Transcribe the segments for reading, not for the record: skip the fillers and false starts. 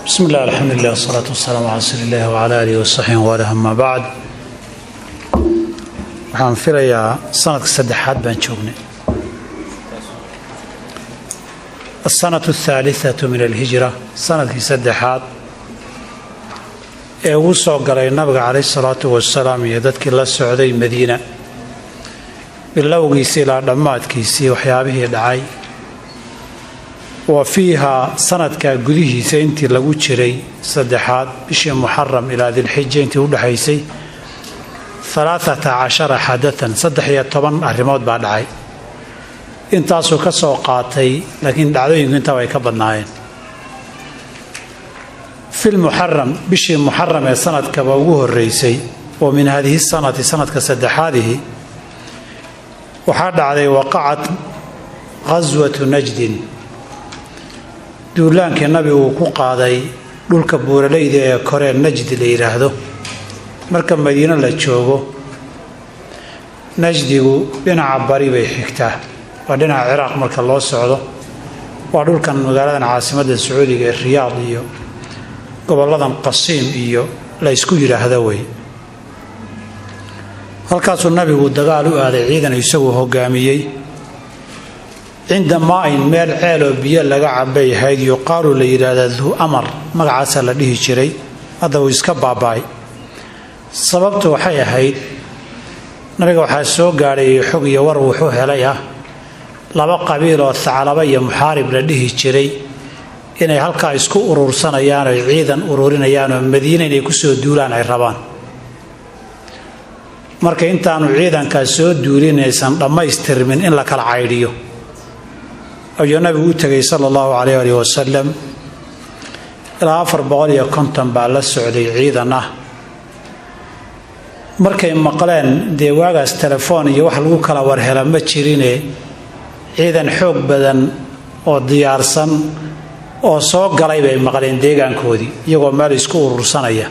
بسم الله الحمد لله والصلاة والسلام على رسول الله وعلى آله وصحبه وله أما بعد waxaan filayaa sanadka saddexaad baan joognay السنة الثالثة من الهجرة sanadkii saddexaad ee uu soo galay nabiga calayhi salaatu wasalaam iyo dadkii la socday Madiina bilowgiisii ilaa dhammaadkiisii waxyaabihii dhacay وفيها سنة كجديه سنتي لو تشري صدحات بشي محرم إلى ذي الحجة أنت ولا حيسي 13 حدثا صدحية طبعا الرماد بعد عاي أنت أسوق سوقاتي لكن دعوين أنت ويكبرناين في المحرم بشي محرم سنة كبوه الرئيسي ومن هذه السنة سنة كصدح هذه وحد عليه وقعت غزوة نجد duulaankii nabigu ku qaaday dhulka buuraleyda ee kore Najd la yiraahdo marka Madiina la joogo Najdigu dhinaca bari bay xigtaa waa dhinaca Iraq marka loo socdo waa dhulkan magaalada caasimadda Sacuudiga ee Riyaad iyo goboladan Qasiim iyo la isku yiraahdo way halkaas uu nabigu dagaal u aaday ciidan isagu hogaamiyay عندما ميل عيلو بيا لغا عباي هاyd يقالوا ليرادا ذو أمر مغعاسا la dhihi jiray hada uu iska baabay sababtu waxay ahayd nabiga waxa soo gaaray xog iyo war wuxuu helay laba qabiil oo Thaclaba iyo Muharib la dhihi jiray inay halka isku urursanayaan oo ciidan ururinayaan oo Madiina inay ku soo duulaan ay rabaan marka intaanu ciidanka soo duulinaysan dhamaystirmin in la kala caydiyo أيها النبي تجي صلى الله عليه وسلم إلى 450 بعد السعودية عيدنا مركي مقالين دي واجس تلفون يوحلو كلا ورهلا ما تشيرينه عيدا حب بدن أو ديارسن أو صوق قريبة مقالين ديجان كودي يقول مالي سكور رسانية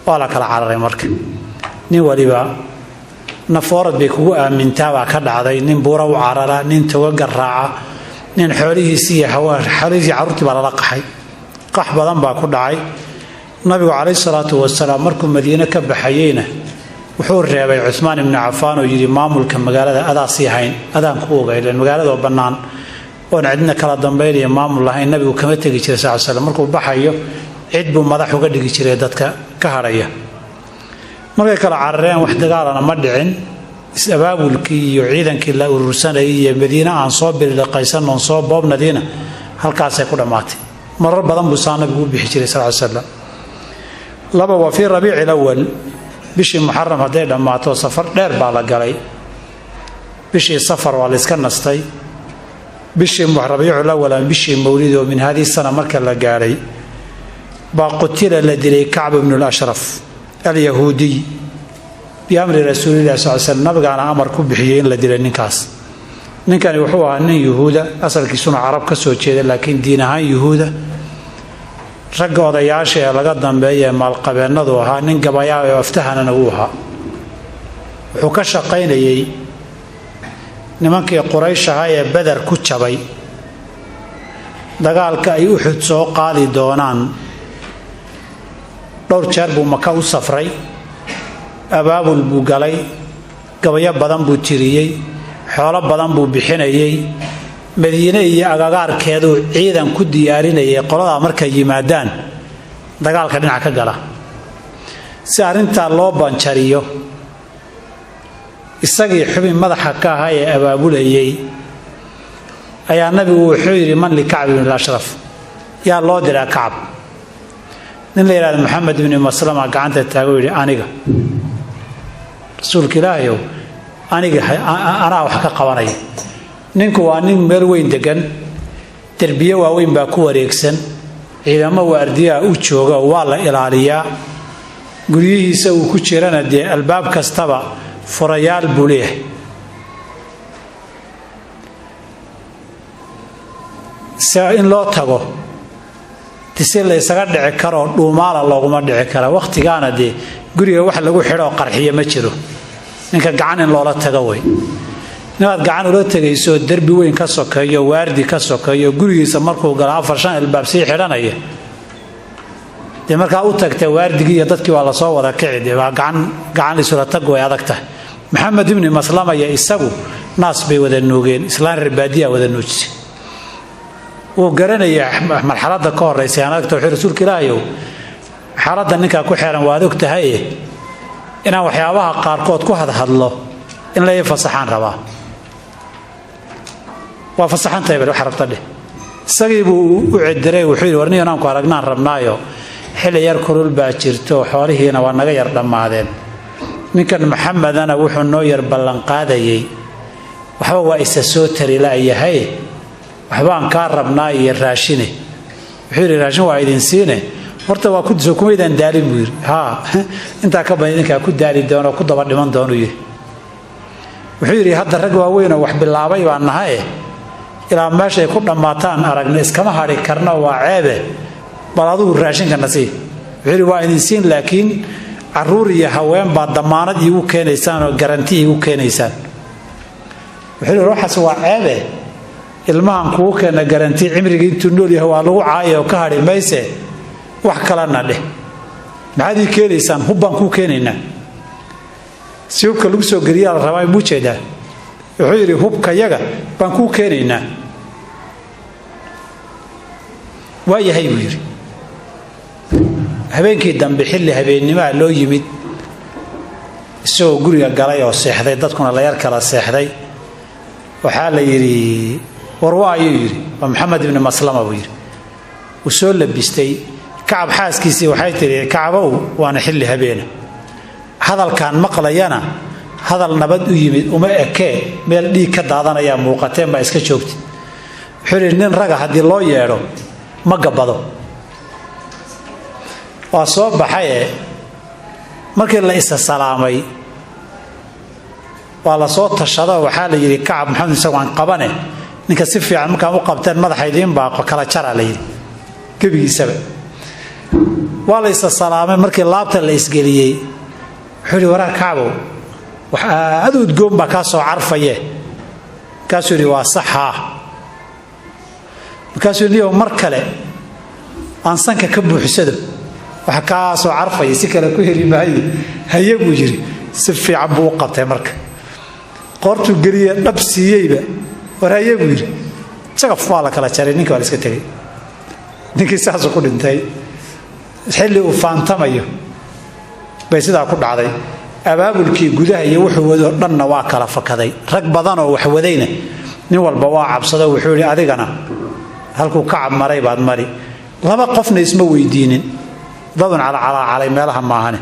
ولا كلا عرري مركي نيولي بقى نفورد بيكو من تابع كدعday nin buura u carara nin tawagar raaca nin xoolihiisii xariisi carruurtii baa la qaxay qax badan baa ku dhacay nabigu calayhi salaatu wasalaam markuu Madiina ka baxayayna wuxuu reebay Uthman ibn Affan oo yiri maamulka magaalada adaasi hayn adaan ku ogaayay magaalada oo banaan oo cidna kala dambeeyay maamul lahayn nabigu kama tagi jiray sallallahu alayhi wasallam markuu baxayo cid buu madax uga dhigi jiray dadka ka haraya markay kala carareen wax dagaalana ma dhicin abaabulkii iyo ciidankii la urursanayay iyo Madiina aan soo bilaqaysan oo soo boobnadiina halkaas ay ku dhamaatay marar badan buu nabigu u bixi jiray sallallahu alayhi wasallam laba wa fi rabiic awwal bishii muharram haday dhamaato safar dheer baa la galay bishii safar waa la iska nastay bishii rabiic awwal bishii mawlid oo min hadii sana marka la gaaray baa qutila la dilay Ka'b ibn al-Ashraf اليهودي بأمر رسول الله صلى الله عليه وسلم نبغى أمر كبحيين لدينا نكاس نكان يوحوا أن يهودا أصل كيسون عرب كسوتشي لكن دينها يهودا رجعوا ضياشة لقدام بيا مع القبائل نضوها ننقبايا وافتحنا نوها وحكش قين يي نمك قريش هاي بدر كتشبي دقال كأيوحد سوق قاضي دونان dhowr jeer buu Maka u safray abaabul buu galay gabayo badan buu tiriyay xoolo badan buu bixinayay Madiina iyo agagaarkeedu ciidan ku diyaarinayay qolada markay yimaadaan dagaalka dhinaca ka gala si arinta loo banjariyo isagii xubin madaxa ka ahaa abaabulayay ayaa nabigu wuxuu yiri man li Ka'b ibn al-Ashraf yaa loo diraa Ka'b nin la yiraahdo Muhammad ibn Maslama gacanta taago yiri aniga rasuulka Ilaahay aniga ana wax ka qabanay ninku waa nin meel weyn degan darbiye waaweyn baa ku wareegsan ciidamo waardiya u jooga waa la ilaaliyaa guriyihiisa uu ku jirana de albaab kastaba furayaal buu leeyahay saa in loo tago tisel isaga dhici karo dhuumaala looguma dhici kara waqtigaana de guriga wax lagu xiro qarxiyo ma jiro ninka gacan in loola tago way inaad gacan ula tegayso derbi weyn ka sokeeyo waardi ka sokeeyo gurigiisa markuu gala 4-5 albaab sii xidhanaya dee markaa u tagtay waardigii iyo dadkii waa lasoo wada kici dee waa gacan isula tag way adag tahay maxamed ibni maslama iyo isagu naas bay wada nuugeen islaan ribaadiya wada nuujisay uu garanaya marxaladda ka horeysay anagta wuxuu rasuulka ilaahayow xaaladda ninkaa ku xeeran waad og tahay inaan waxyaabaha qaarkood ku hadhadlo in la fasaxaan rabaa waa fasaxantay bal wax rabta dheh isagii buu u cidiray wuxuu yidhi warniyo inaan ku aragnaan rabnaayo xilli yar kulul baa jirto xoolihiina waa naga yar dhammaadeen ninkan maxamedana wuxuu noo yar ballanqaadayay waxba waa isa soo tari la'yahay waxbaan kaa rabnaa iyo raashine wuxuu yidhi raashin waa idin siine horta waa ku kumaydaan daalin buu yidhi haa intaa ka badan idinkaa ku daali doono ku daba dhiman doonuu yidhi wuxuu yidhi hadda rag waaweynoo wax bilaabay baan nahaye ilaa meeshay ku dhammaataan aragna iskama hadhi karno waa ceebe bal adugu raashinkana sii wuxuu yidhi waa idin siin laakiin carruur iyo haween baa damaanad iigu keenaysaan oo garanti iigu keenaysaan wuxuu yidhi waxaas waa ceebe ilmahan kugu keena garanti cimrigii intuu nool yahay waa lagu caaya oo ka hadhi mayse wax kalena dheh maxaad ii keenaysaan hub baan kuu keenaynaa si hubka lagu soo geliyaa la rabaa muu jeedaa wuxuu yidhi hubka yaga baan kuu keenaynaa waa yahay buu yidhi habeenkii dambe xilli habeennimaa loo yimid isagoo guriga galay oo seexday dadkuna la yar kala seexday waxaa la yidhi warwa ayuu yidhi waa maxamed ibni maslama buu yidhi uu soo labistay kacab xaaskiisii waxay tidhi kacabow waana xilli habeena hadalkan maqlayana hadal nabad u yimid uma ekee meel dhiig ka daadanayaa muuqateen baa iska joogtid wuxuu yidhi nin raga haddii loo yeedho ma gabbado waa soo baxaye markii la isa salaamay waa la soo tashado waxaa la yidhi kacab maxamed isagu aan qabane ninka si fiican markaan u qabteen madaxa idiin baaqo kala jaraa la yidhi gebigiisaba waa la isa salaamay markii laabta la isgeliyey wuxuu yidhi waraa kacbow wax aad u udgoon baa kaa soo carfaye markaasuu yidhi waa saxaa markaasuu yidhi mar kale aan sanka ka buuxsado wax kaa soo carfaya si kale ku heli maayo haye buu yidhi si fiican buu u qabtay marka qoortuu geliye dhab siiyeyba war haye buu yidhi sagaf waa la kala jaray ninkii waa la iska tegay ninkii saasuu ku dhintay xilli uu faantamayo bay sidaa ku dhacday abaabulkii gudaha iyo wuxuu wadoo dhanna waa kala fakaday rag badanoo wax wadayna nin walba waa cabsado wuxuu yidhi adigana halkuu kacab maray baad mari laba qofna isma weydiinin dadun calacalacalay meelaha maahane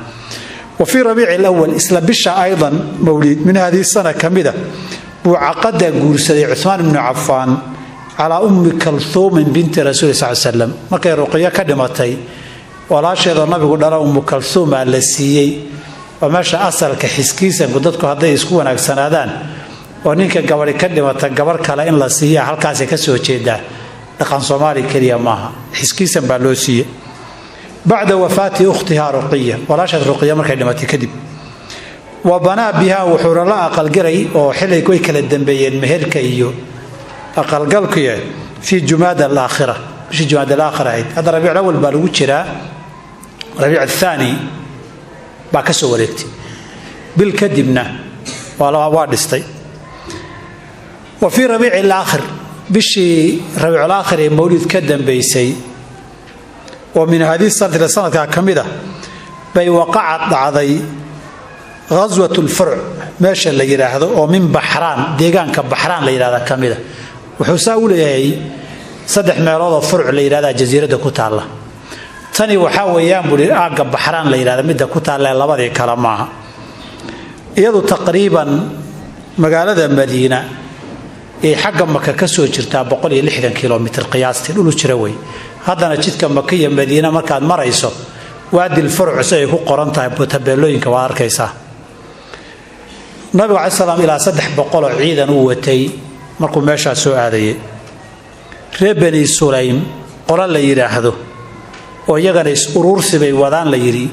wa fii rabiici alawal isla bisha aydan mawliid min hadii sana ka mida buu caqada guursaday cuhmaan ibnu cafaan calaa ummi kalhuumin binti rasuuli sal slam markay ruqyo ka dhimatay walaasheedoo nabigu dhala ummu kalhuumaa la siiyey waa meesha asalka xiskiisanku dadku hadday isku wanaagsanaadaan oo ninka gabadhi ka dhimata gabarh kale in la siiya halkaasay ka soo jeedaa dhaqan soomaali keliya maaha xiskiisan baa loo siiyey bacda wafaati ukhtihaa ruqiya walaasheed ruqiya markay dhimatay kadib wa banaa bihaa wuxuuna la aqalgalay oo xilliga way kala dambeeyeen meherka iyo aqalgalkuye fii jumaada alaakhira bishii jumaada alaakhira ahayd hadda rabiic alawal baa lagu jiraa rabiic athaani baa ka soo wareegtay bil kadibna waa dhistay wa fii rabiici alaakhir bishii rabiic alaakhir ee mawlid ka dambaysay oo min hadii sanadka sanadka kamida bay waqacad dhacday ghazwat al-furc meesha la yiraahdo oo min baxraan deegaanka baxraan la yiraahdo kamida wuxuu saa u leeyahay saddex meelood oo furc la yiraahdo jasiirada ku taala tani waxa weeyaan buri aaga baxraan la yiraahdo midda ku taala labadii kala maaha iyadu taqriiban magaalada madiina ee xagga maka ka soo jirta 160 kilomitir qiyaastii dhul jira way haddana jidka maka iyo madiina markaad marayso waadi al-furc ay ku qoran tahay tabeelooyinka waa arkaysaa nabiga sallallahu alayhi wasallam ilaa 300 ciidan uu watay markuu meesha soo aadayay reer bani sulaym qola la yiraahdo oo iyagana is uruursibay wadaan la yiri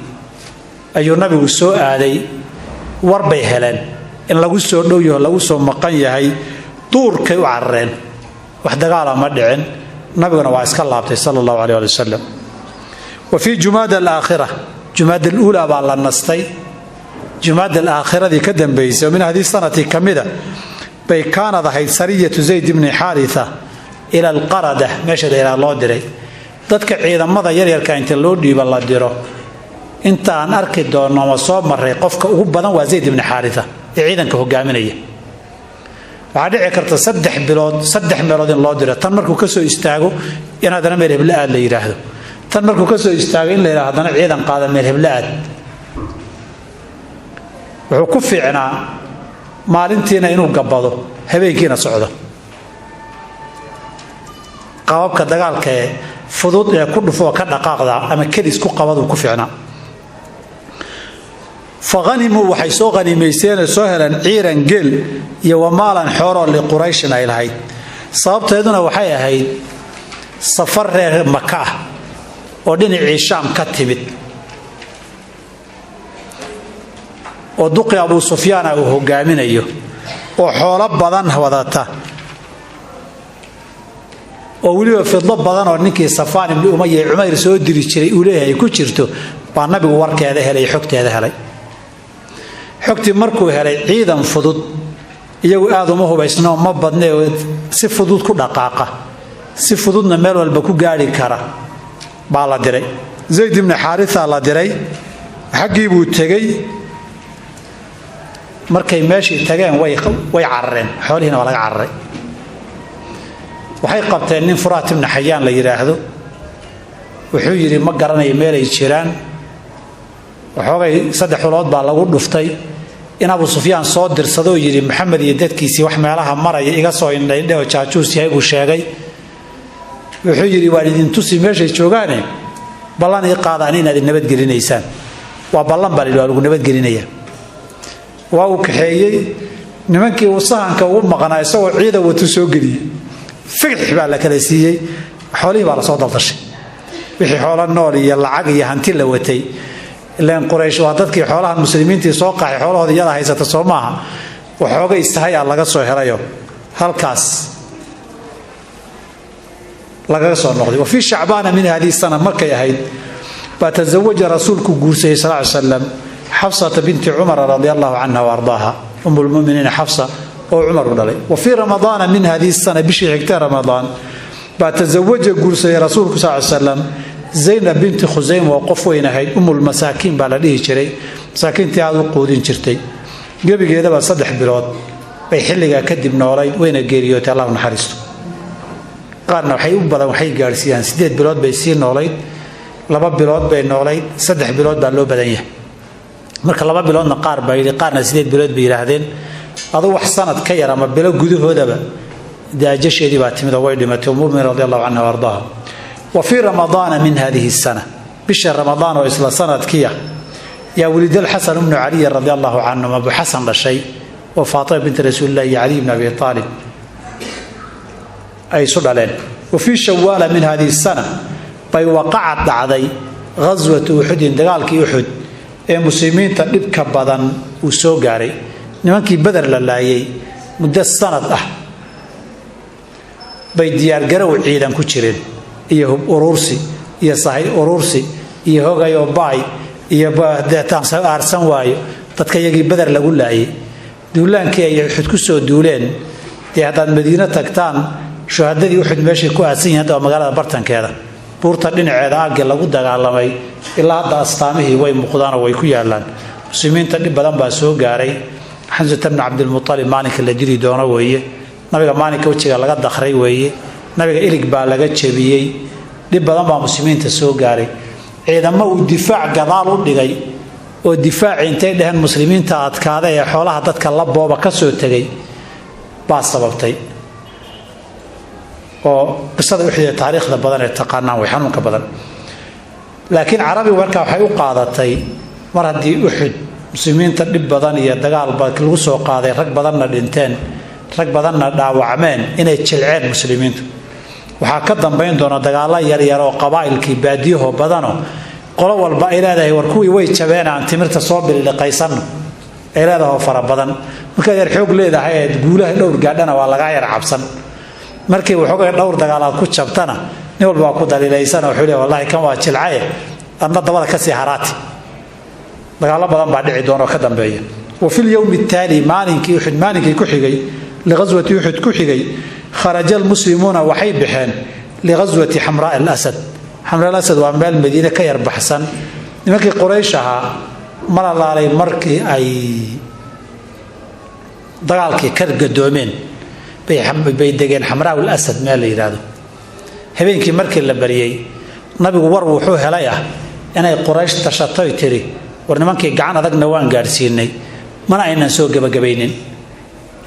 ayuu nabigu soo aaday war bay heleen in lagu soo dhow yahay lagu soo maqan yahay duurkay u carareen wax dagaal ma dhicin nabiguna waa iska laabtay sallallahu alayhi wa sallam wa fi jumada al-akhirah jumada al-ula baa la nastay jumada al-akhirah ka dambeysay min hadii sanati kamida bay kaanad ahayd sariyatu zayd ibn haritha ila al-qarada meesha ila loo diray dadka ciidamada yar yarka inta loo dhiiba la diro inta aan arki doono ma soo maray qofka ugu badan waa zayd ibn haritha ciidanka hogaaminaya waxa dhici karta 3 meelood in loo diro tan markuu ka soo istaago in hadana meel hebla aad la yiraahdo tan markuu ka soo istaago in la yiraahdo hadana ciidan qaada meel hebla aad wuxuu ku fiicnaa maalintiina inuu gabado habeenkiina socdo qaabka dagaalka fudud ee ku dhufo ka dhaqaaqda ama kadis ku qabadu ku fiicnaa فغنموا waxay soo qaniimeyseen soo helan ciiran gel iyo wamaalan xooro li quraysh ay lahayd sababteeduna waxay ahayd safar reer Makka oo dhinacii Shaam ka timid oo duqi Abu Sufyaan uu hogaaminayo oo xoolo badan wadata oo waliba fidlo badan oo ninkii Safaan ibn Umayya Umayr soo diri jiray uu leeyahay ku jirto baa nabigu warkeeda helay xogteeda helay xogtii markuu helay ciidan fudud iyagu aad uma hubaysnaa ma badnaa si fudud ku dhaqaaqa si fududna meel walba ku gaari kara baa la diray zayd ibn haritha la diray xaqii buu tagay markay meeshii tageen way carareen xoolihiina waa laga cararay waxay qabteen nin Furaat ibn Hayyan la yiraahdo wuxuu yiri ma garanayo meel ay jiraan waxoogay 3 xulood baa lagu dhuftay in Abu Sufyaan soo dirsado yiri Maxamed iyo dadkiisii wax meelaha maraya iga soo indhay oo jaajuus yahay uu sheegay wuxuu yiri waalidin tusi meesha joogaane ballan ay qaadaan inaad nabad gelinaysaan waa ballan bal lagu nabad gelinaya waa uu kaxeeyay nimankii uu sahanka ugu maqnaa isagoo ciida watu soo geliyay fikir baa la kala siiyay xoolihii baa la soo daldashay wixii xoolo nool iyo lacag iyo hanti la watay ilaan Quraysh waa dadkii xoolaha muslimiintii soo qaxay xoolahooda iyada haysata Soomaha waxooga istahay laga soo helayo halkaas laga soo noqday wa fi Shacbaan min hadii sana markay ahayd ba tazawaja rasuulku guursay sallallahu alayhi wasallam Hafsa bint Umar radiyallahu anha wa ardaaha ummul mu'minin Hafsa oo Umar dhalay wa fi Ramadan min hadii sana bishii xigta Ramadan ba tazawaja guursay rasuulku sallallahu alayhi wasallam Zainab bint Khuzaym oo qof weyn ahayd ummul masaakiin baa la dhihi jiray masaakiintii aad u qoodin jirtay gabigeeda ba 3 bilood bay xilliga kadib noolay wayna geeriyootay Allah naxariisto qaarna waxay u badan waxay gaarsiiyaan 8 bilood bay sii noolay 2 bilood bay noolay 3 bilood baa loo badan yahay marka 2 biloodna qaar bay qaarna 8 bilood bay yiraahdeen adu wax sanad ka yar ama bilo gudahoodaba daajasheedii baa timid oo way dhimatay mu'min radiyallahu anha wardaa وفي رمضان من هذه السنة بشهر رمضان وإسلا سنة كيا يا ولد الحسن بن علي رضي الله عنه أبو حسن للشيء وفاطمة بنت رسول الله علي بن أبي طالب أي صدلين وفي شوال من هذه السنة وقعت عضي غزوة أحد دقالك أحد المسلمين تقلب كبضا وسوقاري نمانكي بدر لله مدة سنة بيديار قروا عيدا كتشرين iyo urursi iyo sahay urursi iyo hogayo baay iyo baadtaan saarsan waayo dadka yagii badar lagu laayay duulaankii ay xud ku soo duuleen ee hadaan Madiina tagtaan shuhadadii Uhud meeshii ku aasan yahay magaalada bartankeeda buurta dhinaceeda aagga lagu dagaalamay ilaa hadda astaamihii way muuqdaan oo way ku yaalaan muslimiinta dib badan baa soo gaaray Hamza ibn Abdul Muttalib maalinka la jiri doono weeye nabiga maalinka wajiga laga dakhray weeye nabiga ilig baa laga jabiyay dib badan baa muslimiinta soo gaaray ciidamo uu difaac gadaal u dhigay oo difaac intay dhahan muslimiinta adkaaday ee xoolaha dadka la booba ka soo tagay baa sababtay oo qisada wixii taariikhda badan ee taqaanaan way xanuunka badan laakiin carabi warka waxay u qaadatay mar hadii Uhud muslimiinta dib badan iyo dagaal baa lagu soo qaaday rag badanna dhinteen rag badanna dhaawacmeen inay jilceen muslimiintu waxa ka dambeyn doona dagaal yar yar oo qabaa'ilkii baadiyaha badano qolo walba ay leedahay war kuwii way jabeen aan timirta soo biliqaysan ay leedahay fara badan marka yar xoog leedahay guulaha dhowr gaadhana waa laga yar cabsan markii wuxuu dhowr dagaalaad ku jabtana nin walba ku daliilaysan oo xulay wallahi kan waa jilcay anna dabada ka sii haraati dagaal badan baa dhici doona ka dambeeya وفي اليوم التالي مالكي كحيغي لغزوة أحد كحيغي خرج المسلمون وحي بحان لغزوة حمراء الأسد حمراء الأسد وعمال المدينة كير بحسن لماكي قريشها مر الله علي مركي أي ضغالكي كرق الدومين بيدقين حمراء الأسد مالي يرادو هبينكي مركي اللبريي نبي وروحوه هلايا أنا قريش تشطي تري ورنمانكي قعان أدقنا وان قارسيني mana aynan soo gabagabaynin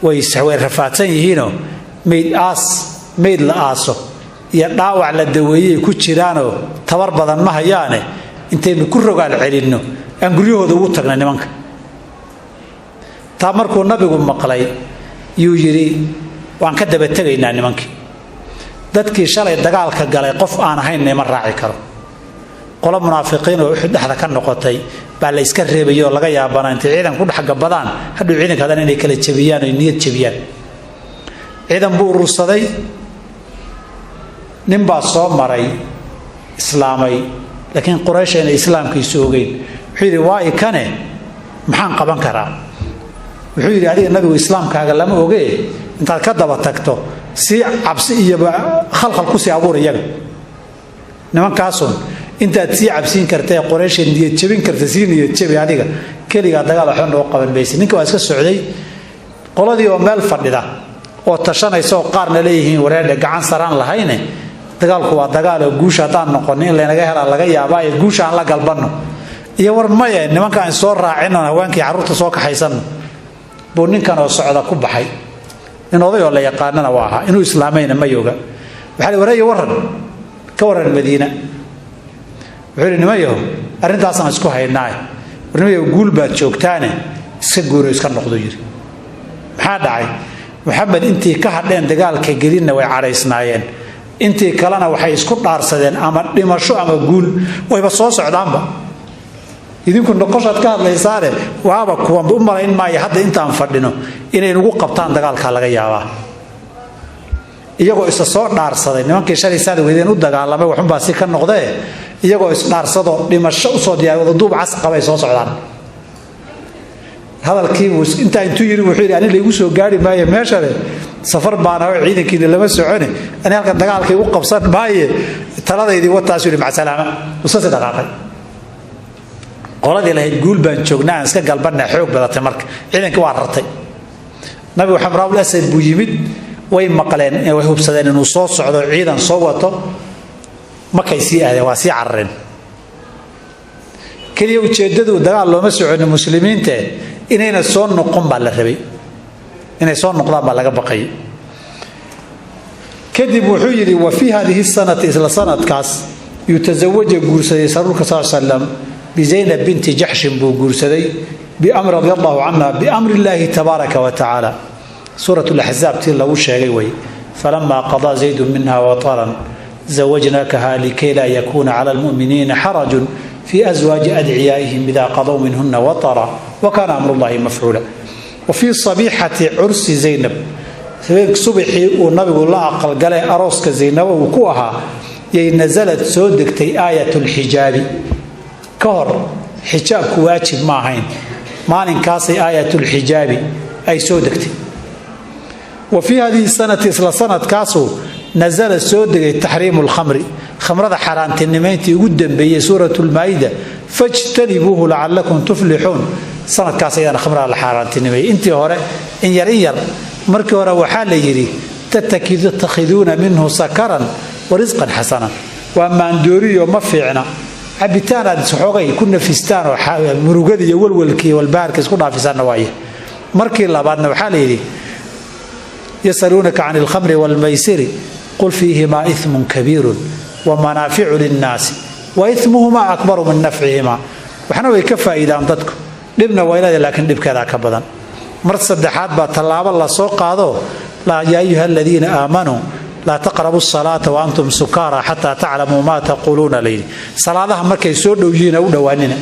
way rafaadsan yihiinoo meyd la aaso iyo dhaawac la daweeyay ku jiraanoo tabar badan ma hayaane intaynu ku rogaal celinno aan guryahooda ugu tagna nimanka taa markuu nabigu maqlay yuu yiri waan ka daba tagaynaa nimankii dadkii shalay dagaalka galay qof aan ahayn ma raaci karo qolo munaafiqiin oo dhaxda ka noqotay baa la iska reebayo laga yaabana inta ciidan ku dhaxga badaan haduu ciidanka hadan inay kala jabiyaan oo niyad jabiyaan ciidan buu urursaday nin baa soo maray islaamay laakiin quraysh ay islaamkiisu ogeyn wuxuu yiri waa ikane maxaan qaban karaa wuxuu yiri adiga nabigu islaamkaaga lama ogee intaad ka daba tagto si cabsi iyo khalkhal ku si abuurayaga nimankaasun intaad sii cabsiin kartay quraysh niyad jabin kartay si niyad jabi adiga kaliya dagaal waxaan oo qaban baysi ninka waa iska socday qoladii oo meel fadhida oo tashanayso qaarna leeyihiin wareer gacan saraan lahayne dagaalku waa dagaal oo guusha hadaan noqon in la naga helaa laga yaabaa ee guusha aan la galbano iyo war maya nimanka aan soo raacin haweenkii carruurta soo kaxaysan buu ninkan oo socda ku baxay in oday oo la yaqaanana waa ahaa inuu islaamayna ma yoga waxa la wareeyay waran ka waran Madiina wuxuu nimayo arrintaasna isku haynaay warnimayo guul baad joogtaane iska guuro iska noqdo yiri maxaa dhacay maxamed intii ka hadheen dagaalka gelina way caraysnaayeen intii kalena waxay isku dhaarsadeen ama dhimasho ama guul wayba soo socdaanba idinku noqoshad ka hadlaysaane waaba kuwa u malayn maayo hadda intaan fadhino inay nagu qabtaan dagaalka laga yaabaa iyagoo isa soo dhaarsaday nimankii shalay saad weydeen u dagaalamay waxun baa si ka noqday iyagoo is dhaarsado dhimasho u soo diyaarado duub cas qabay soo socdaan hadalkii uu inta intuu yiri wuxuu yiri aniga igu soo gaari maayo meeshade safar baana oo ciidankiina lama socone ani halka dagaalkii u qabsan maayo taladaydii wataas yiri ma salaama usoo dhaqaaqay qoladii lahayd guul baan joognaa iska galbanna xoog badatay marka ciidankii waa rartay nabiga xamraa ul asad buu yimid way maqleen way hubsadeen inuu soo socdo ciidan soo wato markay sii aadeen waa sii carreen kaliya ujeedadu dagaal looma soconin muslimiinta inayna soo noqon baa la rabay inay soo noqdaan baa laga baqay kadib wuxuu yiri wa fi hadhihi sanati isla sanadkaas yutazawaja guursaday rasuulka sallallahu alayhi wasallam bi Zaynab binti Jahsh buu guursaday bi amr radiyallahu anha bi amri Allah tabaaraka wa ta'ala سورة الأحزاب تلا وشاقي وي فلما قضى زيد منها وطرا زوجناكها لكي لا يكون على المؤمنين حرج في أزواج أدعيائهم إذا قضوا منهن وطرا وكان أمر الله مفعولا وفي صبيحة عرس زينب صبحي والنبي الله أقل قال أروسك زينب وكوها نزلت سودكتي آية الحجاب كهر حجاب كواجب معهين ما ننكاسي آية الحجاب أي سودكتي وفي هذه السنة إسلا سنة كاسو نزل السودة تحريم الخمر خمر حرام تنميتي قدام بي سورة المائدة فاجتنبوه لعلكم تفلحون سنة كاسو يعني خمر الحرام تنميتي انت هورا ان يرير مركي هورا وحال يري تتخذون منه سكرا ورزقا حسنا وأما اندوري ومفعنا عبتانا سحوغي كنا فيستان ومروقدي والولكي والباركس كنا فيستان نوايه مركي الله بعدنا وحال يري يسألونك عن الخمر والميسر قل فيهما إثم كبير ومنافع للناس وإثمهما أكبر من نفعهما وحنا ويكفى إذا أمدتكم لبنا وإلى لكن لبك ذاك أبدا مرت صدحات بطلاب الله سوق هذا لا يا أيها الذين آمنوا لا تقربوا الصلاة وأنتم سكارى حتى تعلموا ما تقولون لي صلاة مركي سود وجينا ودواننا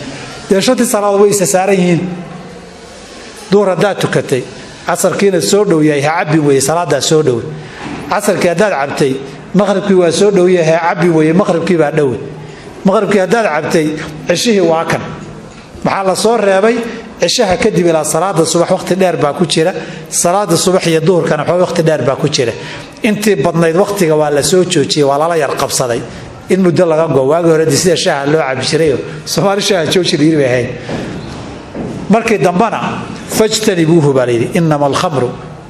يشتي صلاة ويسسارين duhur haddaad tukatay casarkiina soo dhow yahay ha cabbi weeye salaadaa soo dhowe casarkii haddaad cabtay maqhribkii waa soo dhow yahay ha cabbi weeye maqhribkii baa dhowe maqhribkii haddaad cabtay cishihii waa kan maxaa la soo reebay cishaha kadib ilaa salaada subax waqti dheer baa ku jira salaada subax iyo duhurkana waqti dheer baa ku jira intii badnayd waqtiga waa la soo joojiyey waa lala yar qabsaday in muddo laga go waagi hore sida shaaha loo cabi jiray Soomaali shaaha jooji dhiiri ahayn markii dambana fajtanibuhu balidi inma al-khamru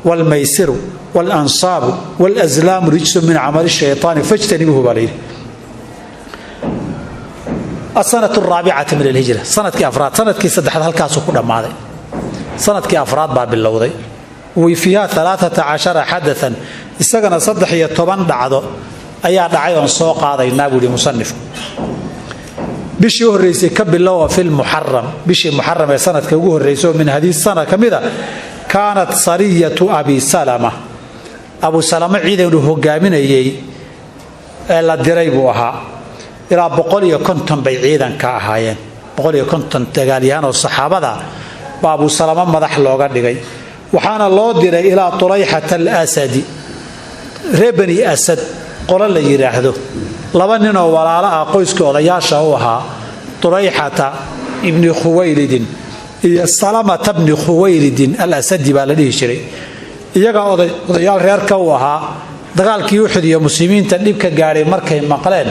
wal maysiru wal ansabu wal azlam rijsun min amali ash-shaytan fajtanibuhu balidi السنة الرابعة من الهجرة سنة كأفراد سنة كسدحت هالكاسو كل ماضي سنة كأفراد باب اللوضي وفيها 13 حدثا استغنى صدح يطبان دعضو أيا دعيون سوق هذا ينابو لمصنف بشي الرئيسي كب الله في المحرم بشي محرم سنة كوجه الرئيس من هذه السنة كمذا كانت صرية أبي سلمة أبو سلمة عيدا له قامين يي إلا دريبوها إلى بقولي كنتم بعيدا كأهاين بقولي كنتم تجاليان والصحابة وأبو سلمة مدح لوجا دقي وحان الله دري إلى طليحة الأسد ربني أسد قال لي يراهدو لبننا ولا لا قيسك وضياشة وها طليحة ابن خويلد السلامة ابن خويلد الأسد بالذي شري يجا وضيال ريرك وها دقالك يوحد يا مسلمين تلبك جاري مركي مقلين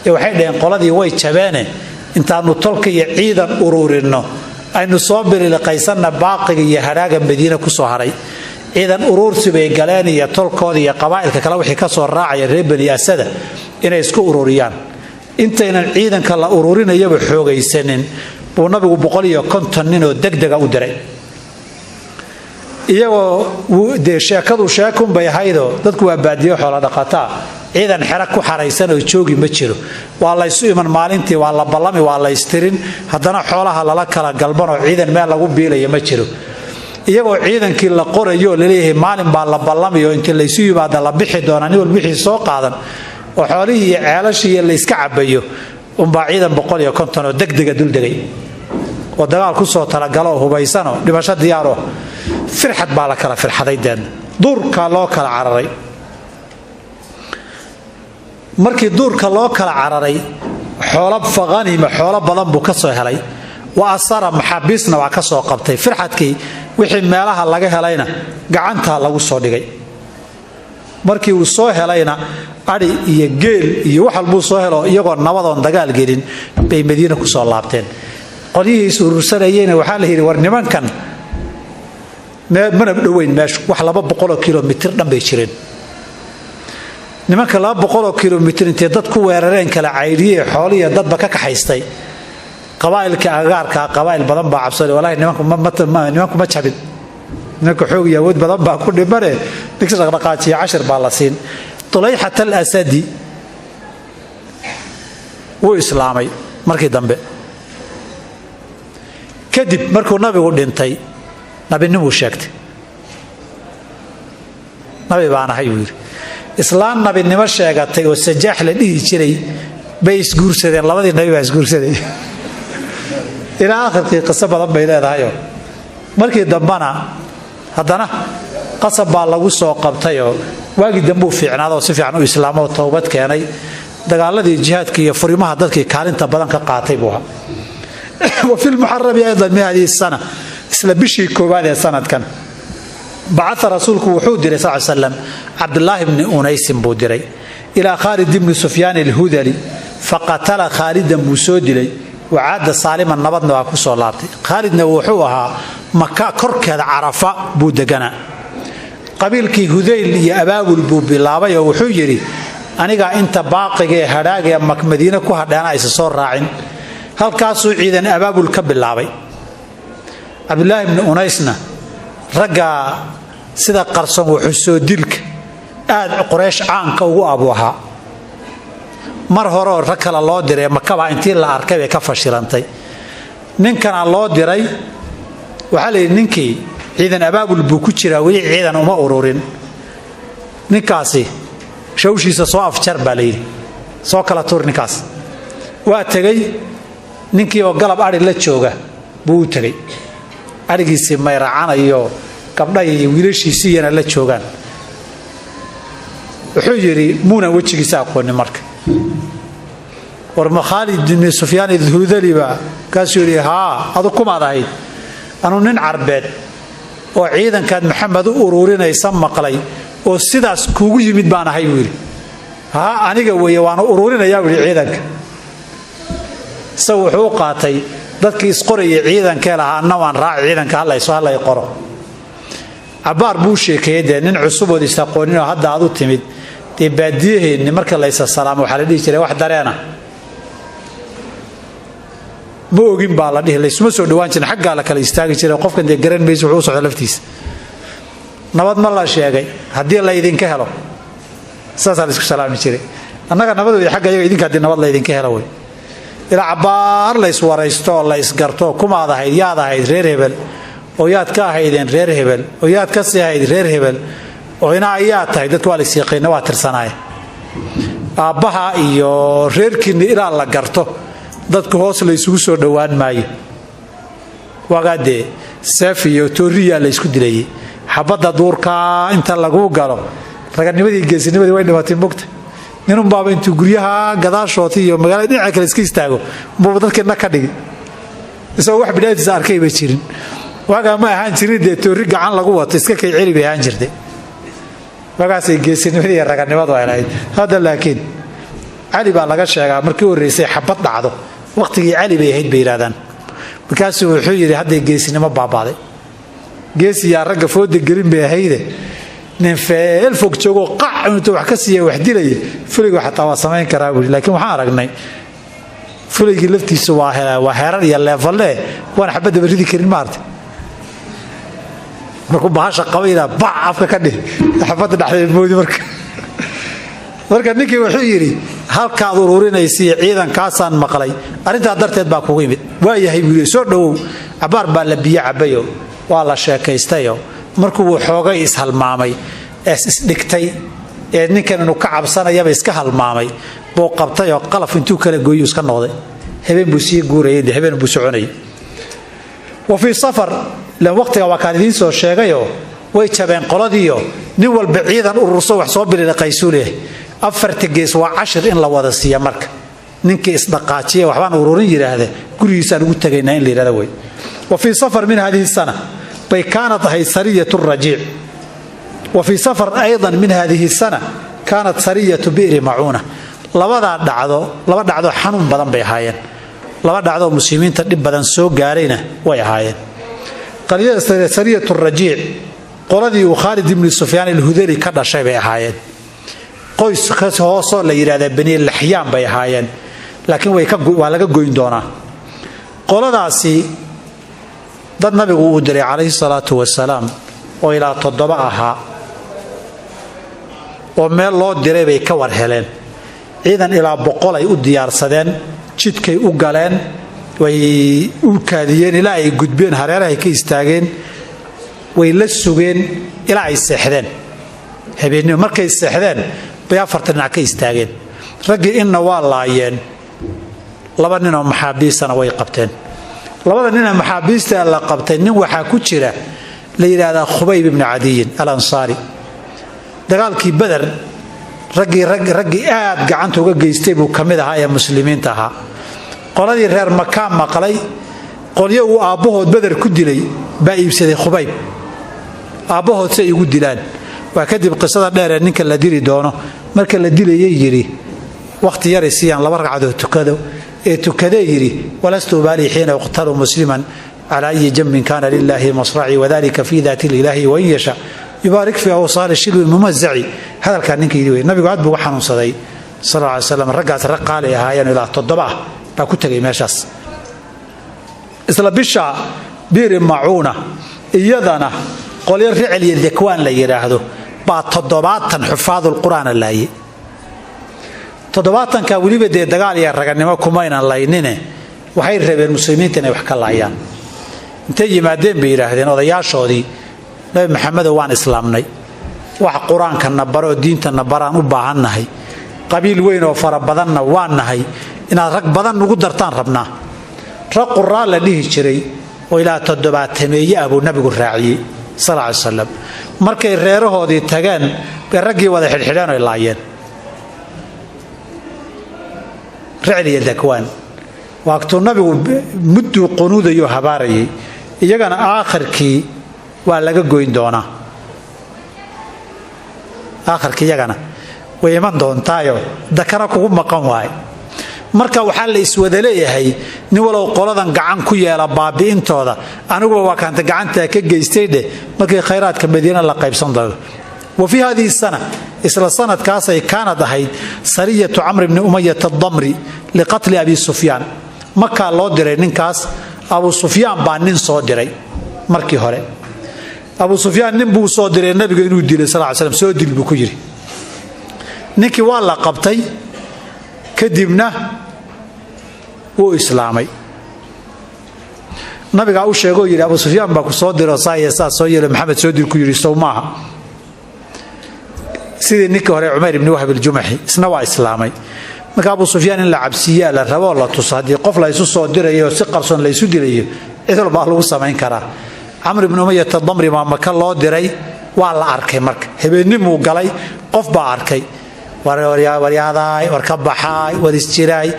waxay dheen qoladii way jabeene intaanu tolkay ciidan ururino aynu soo bilil qaysanna baaqiga iyo haraaga Madiina ku soo haray ciidan urursi bay galeen iyo tolkoodii iyo qabaa'ilka kale wixii ka soo raacay reer Bani Asad inay isku ururiyaan intaynan ciidanka la ururinayaba xoogaysanin buu nabigu 150 nin oo degdeg u diray iyagoo de sheekadu sheekun bay haydo dadku waa baadiyo xoolo dhaqataa ciidan xira ku xaraysan oo joogi ma jiro waa la isu iman maalintii waa la ballami waa la istirin haddana xoolaha lala kala galbano ciidan meel lagu biilayo ma jiro iyagoo ciidankii la qorayo leeyahay maalin baa la ballamiyo inta la isu yimaado la bixi doona nin walba wixii soo qaadan oo xoolihii iyo ceelashii la iska cabayo baa ciidan 150 oo degdeg dul degay oo dagaal ku soo tala galo hubaysano dhimasho diyaaro firxad baa la kala firxaday deen durka loo kala cararay markii duurka loo kala cararay xoolab faqaniima xoolo badan buu ka soo helay wa asara maxabisna waa ka soo qabtay firxadkii wixii meelaha laga helayna gacanta lagu soo dhigay markii uu soo helayna ari iyo geel iyo wax walba soo helo iyagoo nabadoon dagaal gelin bay Madiina ku soo laabteen qoliyihii urursanayeen waxa la yiri war nimankan mana dhaweyn meesh wax 200 kilomitir dhan bay jireen nimanka 200 kilomitir intee dad ku weerareen kala cayriyay xooliya dadba ka kaxaystay qabaa'ilka agaarka qabaa'il badan baa cabsaday walaahi nimanku ma jabin nimanku xoog iyo awood badan baa ku dhimare ninka dhaqdhaqaajiya 10 baa la siin طليحة الأسد وإسلامي markii dambe kadib markuu nabigu dhintay nabinimo sheegtay nabi baan ahay islaam nabinimo sheegatay oo sajaax la dhihi jiray bay isguursadeen labadii nabi baa isguursaday ila aakhirkii qisas badan bay leedahay markii dambana haddana qasab baa lagu soo qabtay oo waagi dambe uu fiicnaado si fiican u islaamo toobad keenay dagaaladii jihaadka iyo furimaha dadkii kaalinta badan ka qaatay buu وفي المحرم أيضا من هذه السنة إسلا بشي كوبادة سنة كان بعث رسولك وحود صلى الله عليه وسلم عبد الله بن أنيس بودري إلى خالد بن سفيان الهذلي فقتل خالد بوسودلي وعاد سالما نبضنا وكسو لابتي خالد نوحوها مكة كركة عرفة بودقنا قبيلك هذيل يا أباب البوبلابة وحجري أنا أنت باقي هراجع مك مدينة كهدانا إسصور راعين halkaasuu ciidan abaabul ka bilaabay Abdullah ibn Unaysna raga sida qarsoon wuxuu soo dilka aad Quraysh caanka ugu abuuha mar hore rag kale loo diray makaba intii la arkay ka fashilantay ninkan loo diray waxa la ninkii ciidan abaabul buu ku jiraa wali ciidan uma ururin ninkaasi shawshiisa soo afjar balay soo kala tuur ninkaas waa tagay ninkii oo galab ari la jooga buu tagay arigiisii mayracanayo gabdhaha iyo wiilashiisiiyana la joogaan wuxuu yidhi muuna wejigiisa aqoonin marka war ma Khalid ibn Sufyaan al-Hudali ba kaasuu yidhi haa adu kumaad ahayd anu nin carbeed oo ciidankaad Maxamed u ururinaysa maqlay oo sidaas kuugu yimid baan ahay wiil haa aniga weeye waan ururinayaa wiil ciidanka wuxuu qaatay dadkii isqorayay ciidanka lahaana waan raac ciidanka hal ay qoro abaar buu sheekeeyay nin cusub oo isaqoonin oo hadda aad u timid baadiyaheenni marka la isa salaamo waxa la dhihi jiray wax dareena ma ogin baa la dhihi laysma soo dhawaan jirin xagga la kala istaagi jiray qofkan de garan meeshu wuxuu socdo laftiisa nabad ma la sheegay haddii la idinka helo saasa la isku salaami jiray annaga nabadooda xagga iyaga idinka haddii nabad la idinka helo way ila abaar la iswaraysto la isgarto kumaad ahayd yaad ahayd reer hebel oo yaad ka ahaydeen reer hebel oo yaad ka sii ahayd reer hebel oo ina ayaa tahay dadku waa la siiqeeyna waa tirsanaay aabaha iyo reerkiina ila la garto dadku hoos la isugu soo dhawaan maayo wagaade safiyo tooriya la isku dilayay xabada duurka inta lagu galo raganimadii geesinimadii way dhimatay mugta ninun baaba intuu guryaha gadaashooti iyo magaalada dhinaca kale iska istaago buu dadkeena ka dhigay isoo wax bilaadiisa arkay ba jirin waga ma ahaan jirin de toori gacan lagu wato iska kay celi bay ahaan jirtay wagaasay geesinimadii iyo raganimadu ay lahayd hada laakiin Ali baa laga sheegaa markii uu reesay xabad dhacdo waqtigii Ali bay ahayd beeradaan markaas wuxuu yiri hadda geesinimo baabaaday geesiya ragga fooda gelin bay ahayd nin feel fog joogo qac intuu wax ka siiyay wax dilay fuliga xataa waa sameyn karaa laakiin waxaan aragnay fuliga laftiisa waa heerar iyo level waan xabad baridi karin maartay markuu bahasha qabayna baa afka ka dhig xabad dhaxday moodi marka ninkii wuxuu yiri halka ururinaysi ciidankaasaan maqlay arinta darteed baa kugu yimid waa yahay wiil soo dhaw abaar baa la biyo cabayo waa la sheekaystayo markuu xoogay is halmaamay is dhigtay ninkan inuu ka cabsanayaba iska halmaamay buu qabtay oo qalaf intuu kala gooyo iska noqday habeen buu sii guurayay habeen buu soconay وفي سفر لما وقتها وكان دين سو sheegayo way jabeen qoladiyo nin walba ciidan ururso wax soo bilay qaysuule afarta gees waa 10 in la wada siiya marka ninkii isdaqaajiye waxbaan ururin yiraahday gurigiisa ugu tagaynaa in la yiraahdo way وفي سفر من هذه السنه bay كانت هي سريه الرجيع وفي سفر ايضا من هذه السنه كانت سريه بئر معونه laba dhacdo xanuun badan bay haayeen laba dhacdo muslimiinta dib badan soo gaarayna way ahaayeen qaliyada sariyatu rajiic qoladii uu Khalid ibn Sufyaan al-Hudali ka dhashay bay ahaayeen qoys kaas hoosoo la yiraahdo bani al-Hiyan bay ahaayeen laakiin waa laga goyn doonaa qoladaasi dad nabigu uu diray calayhi salaatu wasalaam oo ilaa 7 ahaa oo meel loo diray bay ka war heleen ciidan ilaa 100 ay u diyaarsadeen jidkay u galeen way u kaadiyeen ilaa ay gudbeen hareeraha ka istaageen way la sugeen ilaa ay seexdeen habeenimo markay seexdeen bay afartan ka istaageen ragii inna waa laayeen laba nin oo maxaabiisana way qabteen labada nin oo maxaabiista la qabtay nin waxa ku jira la yiraahdo Khubayb ibn Adiy al-Ansari dagaalkii Badr ragii aad gacanta uga geystay buu kamid ahaa ee muslimiinta ahaa qoladii reer Makka maqlay qoliyo uu aabahood Badr ku dilay baa iibsaday Khubayb aabahood say ugu dilaan waa kadib qisada dheer ee ninka la dili doono marka la dilayay yiri waqti yar siiyaan laba ragcadood tukado ee tukaday yiri walastu bali xiina uqtalu musliman ala ay jammin kana lillahi masra'i wadhalika fi dhati lillahi wa yasha يبارك في أوصال الشلو الممزع هذا كان نكي يدوي النبي قعد بوحنا صدي صلى الله عليه وسلم رجعت رقالة هاي إلى تضبع بكتة ماشاس إسلا بشع بير معونة يدنا قال يرفع لي الذكوان لا يراهدو بعد تضبعات حفاظ القرآن الله تضبعات كولي بدي دجال يا رجال ما كمين الله يننه وحير رب المسلمين تنا وحكى الله يعني تيجي مادين بيراهدين هذا يا شادي nabi maxamed waan islaamnay wax quraanka nabaro diinta nabaraan u baahanahay qabiil weyn oo fara badanna waan nahay inaad rag badan ugu dartaan rabnaa rag quraan la dhihi jiray oo ilaa 7 abuu nabigu raaciyay sallallahu alayhi wasallam markay reerahoodii tageen bay raggii wada xidhxidheen oo laayeen racli dakwaan waqtu nabigu muddu qunuudayo habaarayay iyagana aakhirkii waa laga goyn doonaa aakhirkii iyagana way iman doontaayo dakana kugu maqan waay marka waxa la iswada leeyahay nin walow qoladan gacan ku yeela baabiintooda anigu waa kaanta gacanta ka geystay markii khayraadka Madiina la qaybsan doono وفي هذه السنة إسلا سنة كاسي كانت هي سرية عمرو بن أمية الضمري لقتل أبي سفيان مكة الله دري نكاس أبو سفيان بانين صادري مركي هوري أبو سفيان نبو صادري النبي قال له صلى الله عليه وسلم سودي البكوجري نكي والله قبطي كدبنا وإسلامي النبي قال شيء يقول أبو سفيان باكو صادر صايا صايا محمد سودي الكوجري سو معها سيدي نيكي هوري عمير بن وهب الجمحي اسنا waa islaamay marka Abu Sufyan in la cabsiya la rabo la tusaadi qof la isu soo dirayo si qarsoon la isu dilayo idil baa lagu sameyn karaa Amr ibn Umayyah ad-Damri ma maka loo diray waa la arkay marka habeenimo galay qof baa arkay wariyaaday war ka baxay war isjiray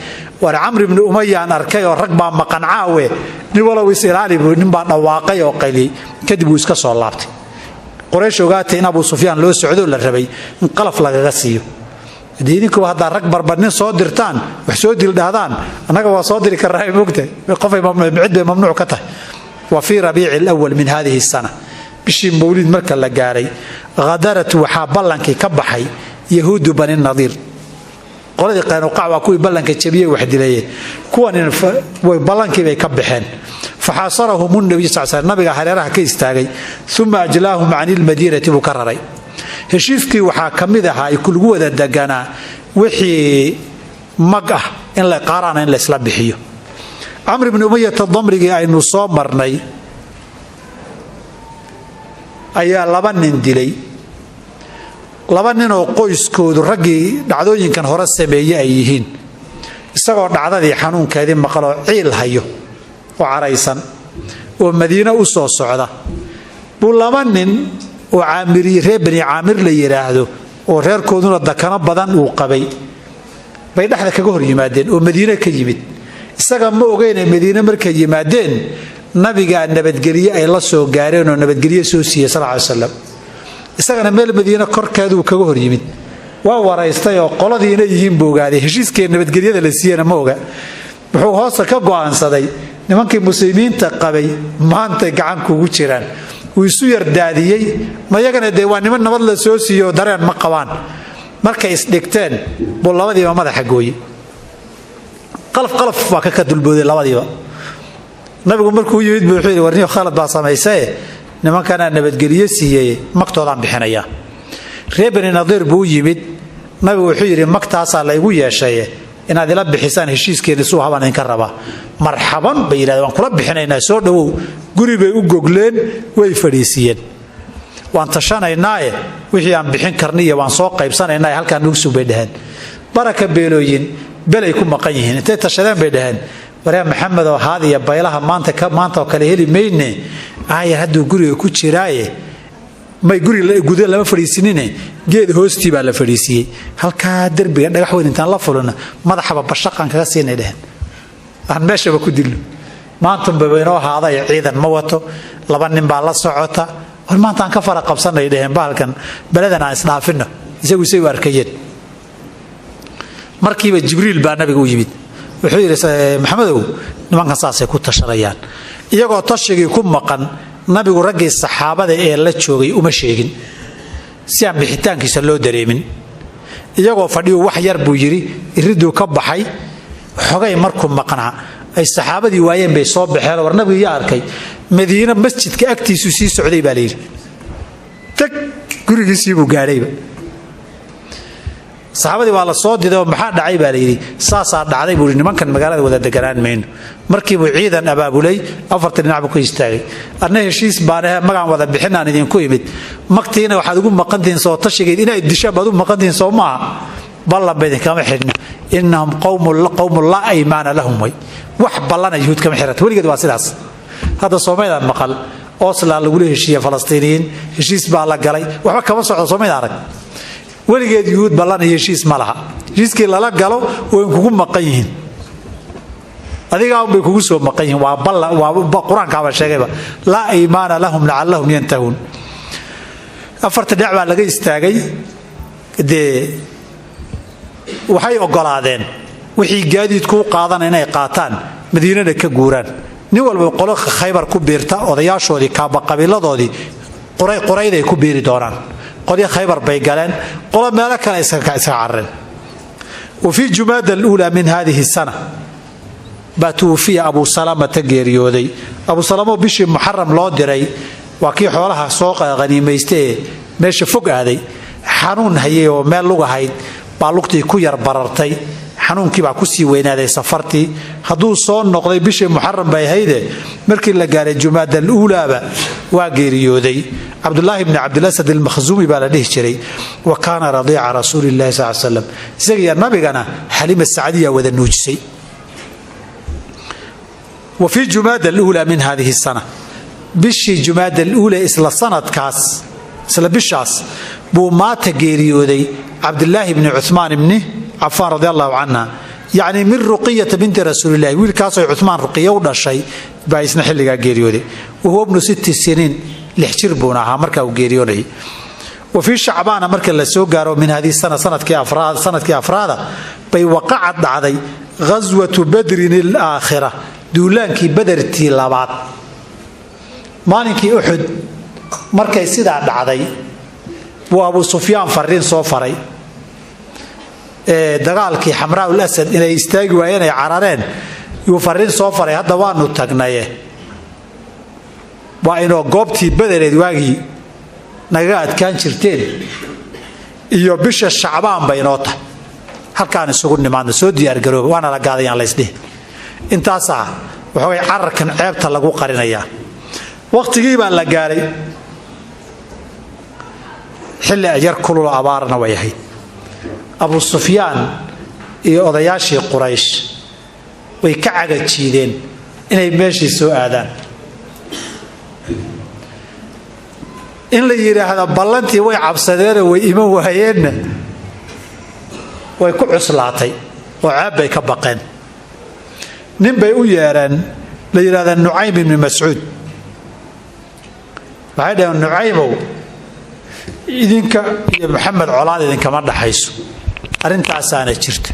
war Amr ibn Umayyah aan arkay oo rag baa maqan caawe nin walaw isilaali nin baa dhawaaqay oo qayli kadib uu iska soo laabtay قريش وقالت إن أبو سفيان لو سعودوا للربي انقلف لغاسيو دينكم هذا رك بربنين صادرتان وحسود الدهدان أنا قوا صادري كراي مقته قفي بعد ممنوع كته وفي ربيع الأول من هذه السنة بشي مولد مركز لجاري غدرت وحابلنك كبحي يهود بني النضير قال كانوا قعوا كوي بلنك تشبيه واحد ليه كون وبلنك بيكبحين فحاصرهم النبي صلى الله عليه وسلم نبي حريرها كيستاغي ثم اجلاهم عن المدينه مكرري هشيفكي وحا كميدها اي كل ودا دغانا وحي مقه ان لا قاران ان لا اسلا بخيو عمرو بن اميه الضمري اي نو سو مرني ايا لبا نين ديلي لبا نين oo qoyskoodu ragii dhacdooyinkan hore sameeyay ay yihiin isagoo dhacdadii xanuunkeedii maqalo ciil hayo وعريسان ومدينة أسوة الصعدة بولمانين وعامري ربني عامر لي يراهدو ورير كودون الدكان بدن وقبي بين أحد كجهر يمادين ومدينة كجمد استقام موجين المدينة مركز يمادين نبي قال نبت جريه أي الله سو جارين ونبت جريه سوسية صلى الله عليه وسلم استقام مال المدينة كركادو كجهر يمد ووريستي وقلا دينا يجيم بوجادي هشيس كين نبت جريه للسيانة موجا wuxuu hoosta ka go'aansaday nimankii muslimiinta qabay maanta gacan kugu jiraan uu isu yardaadiyay ma yagana deewaan niman nabad la soo siiyo dareen ma qabaan markay is dhigteen buu labadiiba madaxa gooyay qalaf waa ka dulbooday labadiiba nabigu markuu yimid buu wuxuu warniyo khalad baa samaysay nimankana nabadgeliye siiyay magtoodan bixinaya reebani nadiir buu yimid nabigu wuxuu yiri magtaasa la igu yeeshay إن هذا لب حسان هشيس كيرسو هبان إنك ربا مرحبا بيلا وان كل بحنا إن سود وقريب وجوجلين ويفريسيين وان تشان إناي وهي عم بحين كرنية وان سوق يبصان إناي هل كان نقصو بيدهن بركة بيلوين بلا يكون مقيهن أنت تشدان بيدهن وريا محمد وهذه يبايلها مانتا وكلهلي ميني هدو قريب كوتشراي ما يقولي جودة لما فريسينه جيد هوستي بلا فريسي هل كادر بين دحوين انت الله فلنا ما ضحى بشقان كاسين دهن ان ماشي بكدل ما انتم بينو هذا عيدن موتو لبا نين با لا سوcoتا war maanta aan ka fara qabsanay dhehen baalkan baladana isnaafino isagu say arkayeen markiiba jibriil baa nabiga u yimid wuxuu yiri maxamedow nimankan saasay ku tashanayaan iyagoo tashigii ku maqan nabigu ragii saxaabada ee la joogay uma sheegin si aan bixitaankiisa loo dareemin iyagoo fadhiyo wax yar buu yiri iridu ka baxay xogay markuu maqnaa ay saxaabadii waayeen bay soo baxeen war nabiga yaa arkay madiina masjidka agtiisu sii socday baa leeyahay tag gurigiisii buu gaadhay saxaabadii waa la soo diday maxaa dhacay baa leeyahay saasa dhacday buu nimankan magaalada wada deganaan meen markii uu ciidan abaabulay afartan dhinac ku istaagay arna heshiis baan magaan wada bixinaan idin ku yimid magtiina waxaad ugu maqantiin soo tashigeed inay dishaa baad u maqantiin soo ma ballan bay kama xidhno innahum qawmul la aymaana lahum way wax ballan ayuud kama xirata waligeed waa sidaas هذا صوميدا مقل أوصل على قوله الشيء فلسطينيين هشيس بالله قالي وحبك كم صعد صوميدا عرق ولقيت يهود بالله هشيس مالها هشيس كي الله قالوا وينكم مقيهين هذه قام بيكوسوا مقيهين وبالله وقرآن كعب الشيء لا إيمان لهم لعلهم ينتهون أفرت دعوة لقي استاجي de waxay ogolaadeen wixii gaadiidku qaadan inay qaataan madiinada ka guuraan nin walba qolo Khaybar ku beerta odayaashoodii ka qabiiladoodii qorayday ku beeri doonaan qodiya Khaybar bay galeen qolo meel kale iska carreen وفي جماد الأولى من هذه السنة باتوفي أبو سلامة تجريودي أبو سلامة بشي محرم لا دري وكي حولها سوق غنيميسته ماشي فوق هذه xanuun hayay oo meel lugu hayd baa lugtii ku yar barartay xanuunkii baa ku sii weynaaday safartii haduu soo noqday bishii muharram bay hayde markii la gaaray jumaada al-uulaaba waa geeriyooday Abdullah ibn Abdul Asad al-Makhzumi baa la dhihi jiray wa kana radii'a rasuulillaah sallallahu alayhi wasallam isaga nabigana Halima Saadiya wada nuujisay وفي جماد الأولى من هذه السنة بشي جماد الأولى إسلا سنة كاس إسلا بشاس بو ما تجيريودي عبد الله بن عثمان بن عفان رضي الله عنها يعني من رقية بنت رسول الله ويل كاسو عثمان رقية ولا شيء بايس نحل جيريودي وهو ابن 6 سنين لحشر بونها مركا وجيريودي وفي شعبان مركا لسو جارو من هذه السنة سنة كأفراد بي وقعت عدي غزوة بدر الآخرة دولانكي بدرتي لابات مالكي أحد مركا سيدا عدي وابو سفيان فرين سو فري دغالكي حمراء الاسد inay istaagi waayeen ay carareen iyo فرين soo faray hadda waanu tagnaye waa inoo goobtii badareed waagi naga adkaan jirteen iyo bisha Shacbaan bay inoo tahay halkaan isugu nimaadna soo diyaar garoob waana la gaadayaan la isdii intaas waxay cararkan ceebta lagu qarinaya waqtigii baa la gaaray xilli ajar kulul abaarna way ahayd Abu Sufyaan iyo odayaashii Quraysh way ka cagajiideen inay meeshii soo aadaan in la yiraahdo ballantii way cabsadeen way iman waayeen way ku cuslaatay oo caab bay ka baqeen nin bay u yeereen la yiraahdo Nu'aym ibn Mas'ud baada Nu'aymow idinka iyo Maxamed colaad idinka ma dhaxayso arintaas aana jirta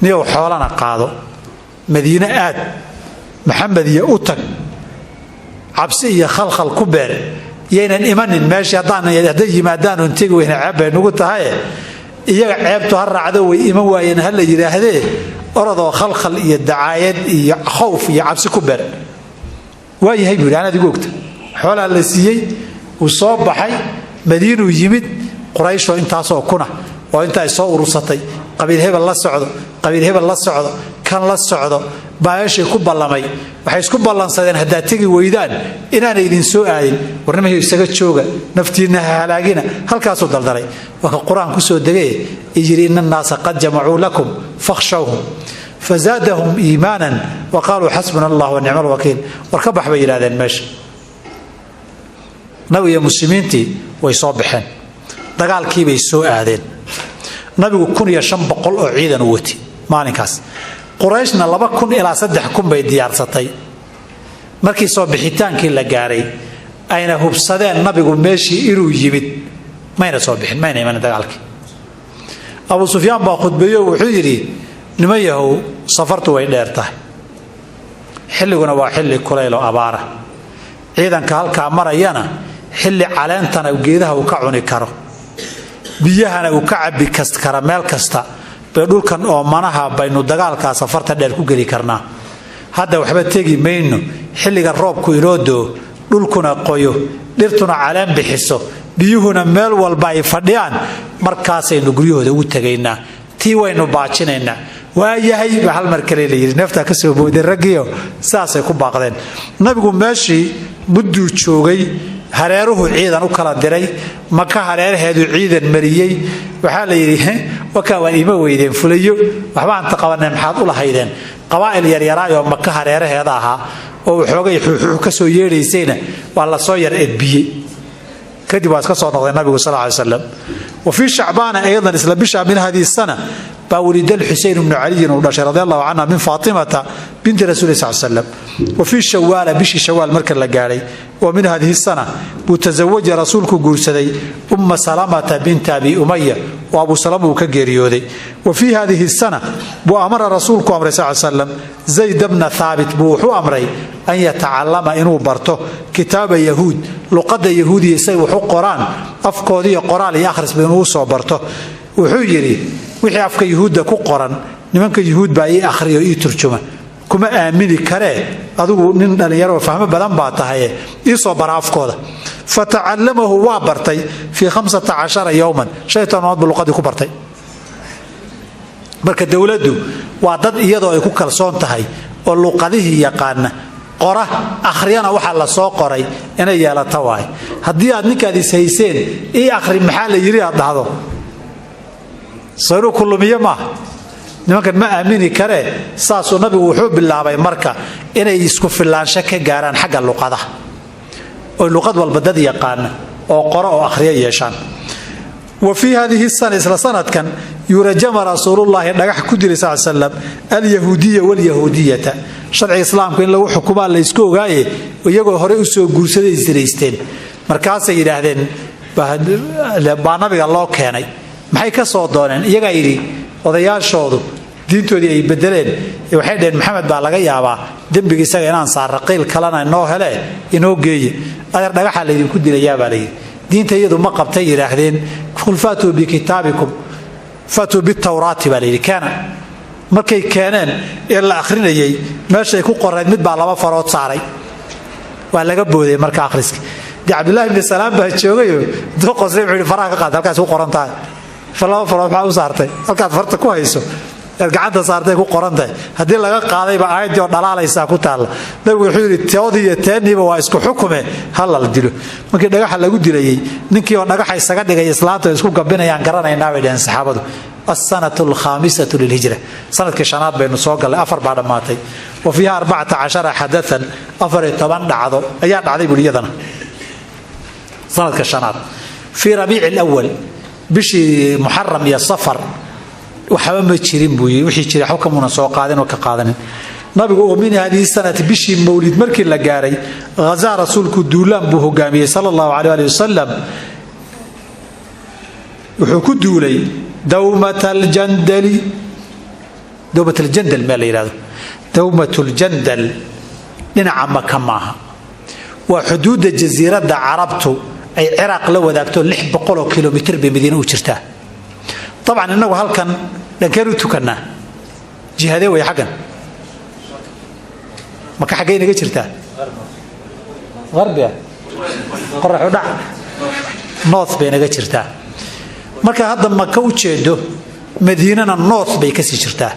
niyow xoolana qaado Madiina aad Maxamed iyo u tag cabsi iyo khalkhal ku beer yeenan imanin meeshii hadday yimaadaan intii weyna ceeb nugu tahay iyaga ceebtu har raacdo way iman waayeen hal la yiraahdee orodoo khalkhal iyo dacaayad iyo khawf iyo cabsi ku beer waayahay buuraanad googta xoolaa la siiyay uu soo baxay مدينة يمد قريش وإنتاسو كنا وإنتا يسوء رصتي قبيل هبل الله السعودة قبيل هبل الله السعودة كان الله السعودة بايش يكب الله مي وحيس كب الله صدين هداتيجي ويدان إنا نيدين سوء عادين ورنما يسجد شوجا نفتينها هلاجينا هل كاسو دلدري وكالقرآن كسو دقيه يجري إن الناس قد جمعوا لكم فاخشوهم فزادهم إيمانا وقالوا حسبنا الله ونعم الوكيل وركبح بين هذا المشي نبي المسلمينتي ويصابحين دغالكي bay soo aadeen nabigu 1500 oo ciidan u wati maalinkaas qurayshna 2000 ilaa 3000 bay diyaarsatay markii soo bixitaankii la gaaray ayna hubsadeen nabigu meeshii inuu yimid mayna soo bixin mayna iman dagaalkii Abu Sufyaan baa khudbeeyo wuxuu yiri nimayahow safartu way dheertahay xilliguna waa xilli kulayl oo abaara ciidanka halka marayana xilli caleentana geedaha uu ka cuni karo biyahana uu ka cabi kara meel kasta bay dhulkan oo manaha baynu dagaalka safarta dheer ku gali karnaa hadda waxba tagi mayno xilliga roobku iloodo dhulkuna qoyo dhirtuna caleen bixiso biyuhuna meel walba ay fadhiyaan markaasaynu guryahooda ugu tagaynaa tii waynu baajinaynaa waayahay hal mar kale leeyahay nafta ka soo booday ragiyo saasay ku baaqdeen nabigu meeshii muddu joogay hareeruhu ciidan u kala diray maka hareeraheedu ciidan mariyay waxa la yiri waka waan ima weydeen fulayo waxba aan taqabanay maxaad u lahaydeen qabaa'il yar yaraayo maka hareeraheeda aha oo xoogay ka soo yeedhaysayna waa la soo yar edbiyey kadib waa iska soo noqday nabigu sallallahu alayhi wasallam وفي شعبان أيضا إسلا بشا من هذه السنة باولد الحسين بن علي رضي الله عنها من فاطمة بنت رسول الله صلى الله عليه وسلم وفي شوال بشي شوال مركز لقاري ومن هذه السنة وتزوج رسولك قرسدي أم سلامة بنت أبي أمية وأبو سلامة كجريودي وفي هذه السنة وأمر رسولك أمر صلى الله عليه وسلم زيد بن ثابت بوحو أمري أن يتعلم إنه برته كتاب يهود لقد يهودي يسوي قرآن أفكاري قرآن يخرس بينه صبرته وحجري wixii afka yahuuda ku qoran nimanka yahuud baa ay akhriyo iyo turjuma kuma aamini kare adigu nin dhalinyaro fahmo badan baa tahay ii soo baraafkooda fata'allamahu wa bartay fi 15 yawman shaytaanad bulqadi ku bartay marka dawladdu waa dad iyadoo ay ku kalsoon tahay oo luqadihii yaqaan qora akhriyana waxa la soo qoray inay yeelato waay hadii aad ninkaadis hayseen ii akhri maxaa la yiri aad dhahdo صاروا كل ميما nimankan ma aamini kare saasoo nabigu wuxuu bilaabay marka inay isku filaansho ka gaaraan xagga luqada oo luqad walba dad yaqaan oo qoro oo akhriyo yeeshaan وفي هذه السنة كان يرجم رسول الله dhagax ku diray sallam al-yahuudiyya wal-yahuudiyyah sharci islaamku in lagu xukumaa la isku ogaaye iyagoo hore u soo guursaday isreysteen markaas ay yiraahdeen baa nabiga loo keenay maxay ka soo dooneen iyaga yiri odayaashoodu diintoodii ay bedeleen waxay dheen maxamed baa laga yaabaa dambigiisa inaan saaraqiil kalena noo hele inoo geeye ayar dhagaxa la idinku dilayaa baa leeyahay diinta iyadu ma qabtay yiraahdeen khulfatu bi kitaabikum fatu bit tawraati baa leeyahay kana markay keeneen ee la akhrinayay meeshay ku qoreen mid baa laba farood saaray waa laga booday marka akhriska Abdullah ibn Salam baa joogay doo qosay wuxuu faraha ka qaad halkaas ku qoran tahay falaa waxa u saartay halkaad farta ku hayso gacanta saartay ku qorantahay hadii laga qaaday ba aayadii oo dhalaalaysa ku taal nabigu wuxuu yiri toodii iyo taaniba waa isku xukume hal la dilo markii dhagaxa lagu dilayay ninkii oo dhagaxa isaga dhigay islaamta isku gabinayaan garanaynaa bay dheen saxaabadu as-sanatu al-khamisatu lil-hijra sanadkii shanaad baynu soo galay afar baa dhamaatay oo fiiha 14 hadathan afar toban dhacdo ayaa dhacday buliyadana sanadka shanaad fi rabi' al-awwal bishi muharram ya safar waxba ma jirin buu wixii jiray xukumuna soo qaadeen oo ka qaadanin nabigu oo min hadii sanad bishi mawlid markii la gaaray gaza rasuulku duulaan buu hogaamiyay sallallahu alayhi wa sallam wuxuu ku duulay dawmatul jandal ma la yiraahdo dawmatul jandal dhinaca Makka maaha waa xuduudda jasiiradda carabtu ay Iraq la wadaagto 600 kilomitir bay Madiina u jirtaa طبعا انه halkan dhankeeru tukana jihade way xagan maka xagay naga jirtaa qarbiya qorraxu dhac north bay naga jirtaa marka hadda maka u jeedo Madiinana north bay ka sii jirtaa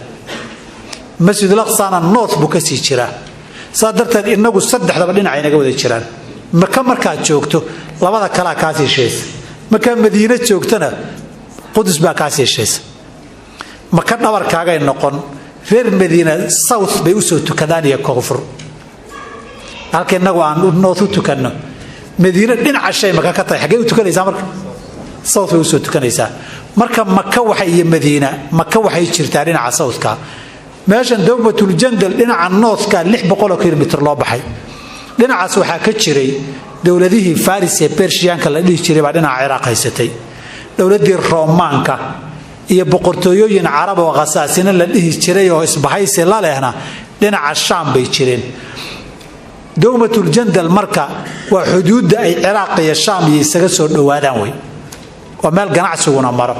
Masjid al-Aqsa north buu ka sii jiraa sadarteed inagu saddexdaba dhinac ay naga wada jiraan maka marka joogto labada kala ka sii shees maka Madiina joogtana qudus baa ka sii shees maka dhabarkaaga ay noqon reer Madiina south bay u soo tukadaan iyo koonfur halka inagu aan north u tukano Madiina dhinaca shay maka ka tahay xagee u tukanaysaa marka south bay u soo tukanaysaa marka maka waxa iyo Madiina maka waxay jirtaa dhinaca south-ka meeshan dawmatul jandal dhinaca north-ka 600 kilomitir loo baxay dhinacaas waxa ka jiray dawladihii Faris ee Persianka la dhigi jiray baa dhinaca Iraq haysatay dawladii Roomaanka iyo boqortooyooyin Carab oo qasaasina la dhihi jiray oo isbahaysi la leehna dhinaca Shaam bay jireen dawmatul jandal marka waa xuduudda ay Iraq iyo Shaam isaga soo dhawaadaan way oo meel ganacsiguna maro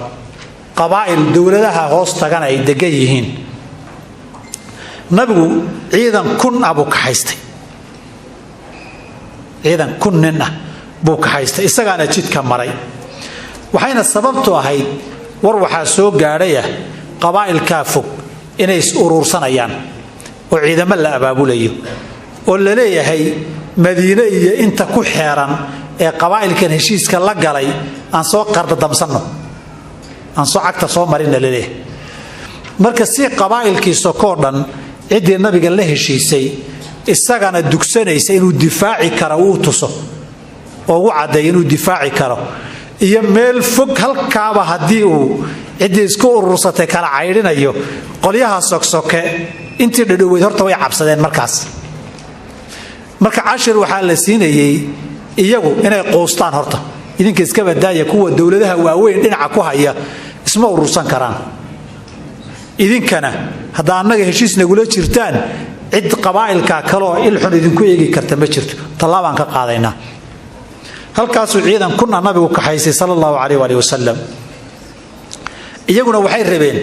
qabaa'il dawladaha hoos tagan ay degan yihiin nabigu ciidan kun abu ka haystay ciidan kun nin ah buu ka haystay isagaana jidka maray waxayna sababtu ahayd war waxa soo gaadhay qabaa'ilka fog inay is urursanayaan oo ciidamo la abaabulayo oo la leeyahay Madiina iyo inta ku xeeran ee qabaa'ilkan heshiiska la galay aan soo qardadamsano aan soo cagta soo marina leeyahay marka si qabaa'ilkii soo koodhan cidii nabiga la heshiisay isagana dugsanaysa inuu difaaci karo uu tuso oo uu cadeeyo inuu difaaci karo iyo meel fog halkaaba haddii uu cidii isku urursatay kala caydhinayo qolyaha sogsoke intii dhadhoweyd horta way cabsadeen markaas marka cashir waxaa la siinayay iyagu inay qoostaan horta idinka iska badaaya kuwa dowladaha waaweyn dhinaca ku haya isma urursan karaan idinkana hadda annaga heshiis nagula jirtaan cid qabaa'ilka kale oo ilxun idinku eegi karta ma jirto tallaabaan ka qaadaynaa halkaasuu ciidan kuna nabigu kaxaysay sallallahu alayhi wa sallam iyaguna waxay rabeen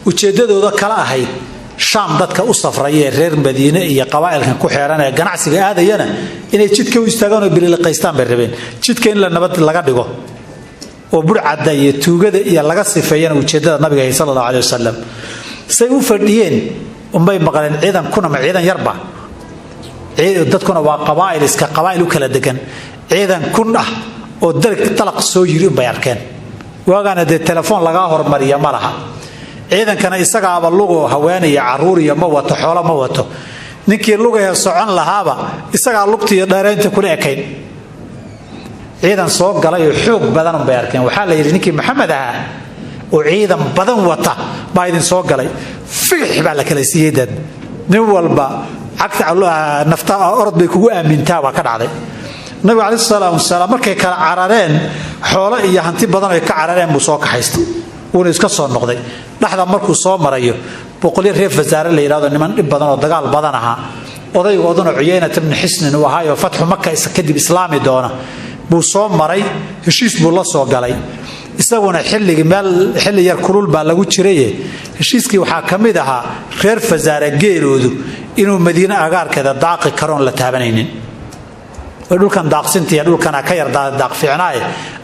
ujeedadooda kala ahayd shaam dadka u safray ee reer madiine iyo qabaa'ilkan ku xeeran ee ganacsiga aadayana inay jidka u istaagaan oo biliqaystaan bay rabeen jidka in la nabad laga dhigo oo burcada iyo tuugada iyo laga sifeeyana ujeedada nabiga sallallahu alayhi wa sallam say u fadhiyeen umbay maqleen ciidan kuna ma ciidan yarba dadkuna waa qabaa'il iska qabaa'il u kala degan ciidan kun ah oo dalaq soo yiri bay arkeen waagana de telefoon laga hormariya ma laha ciidankana isagaaba lugo haweenaya caruur iyo ma wato xoolo ma wato ninkii lugaya socon lahaaba isagaa lugtiyo dheeraynta kula ekayn ciidan soo galay oo xoog badan bay arkeen waxaa la yiri ninkii maxamed ah oo ciidan badan wata baa idin soo galay fiix baa la kala siiyay dad nin walba cagta nafta orod bay kugu aamintaa waa ka dhacday nabi cali sallallahu alayhi wasallam markay kala carareen xoolo iyo hanti badan ay ka carareen buu soo kaxaystay uu iska soo noqday dhaxda markuu soo marayo boqol reer fasaare la yiraahdo niman dhib badan oo dagaal badan aha odaygooduna Uyayna ibn Hisn oo ahaa oo fatxu Makka kadib islaami doona buu soo maray heshiis buu la soo galay isaguna xilli yar kulul baa lagu jiray heshiiskii waxa kamid ahaa reer fasaare geeroodu inuu Madiina agaarkeeda daaqi karoon la taabanaynin dhulkan daaqsintii dhulkan ka yar daaq fiicnaa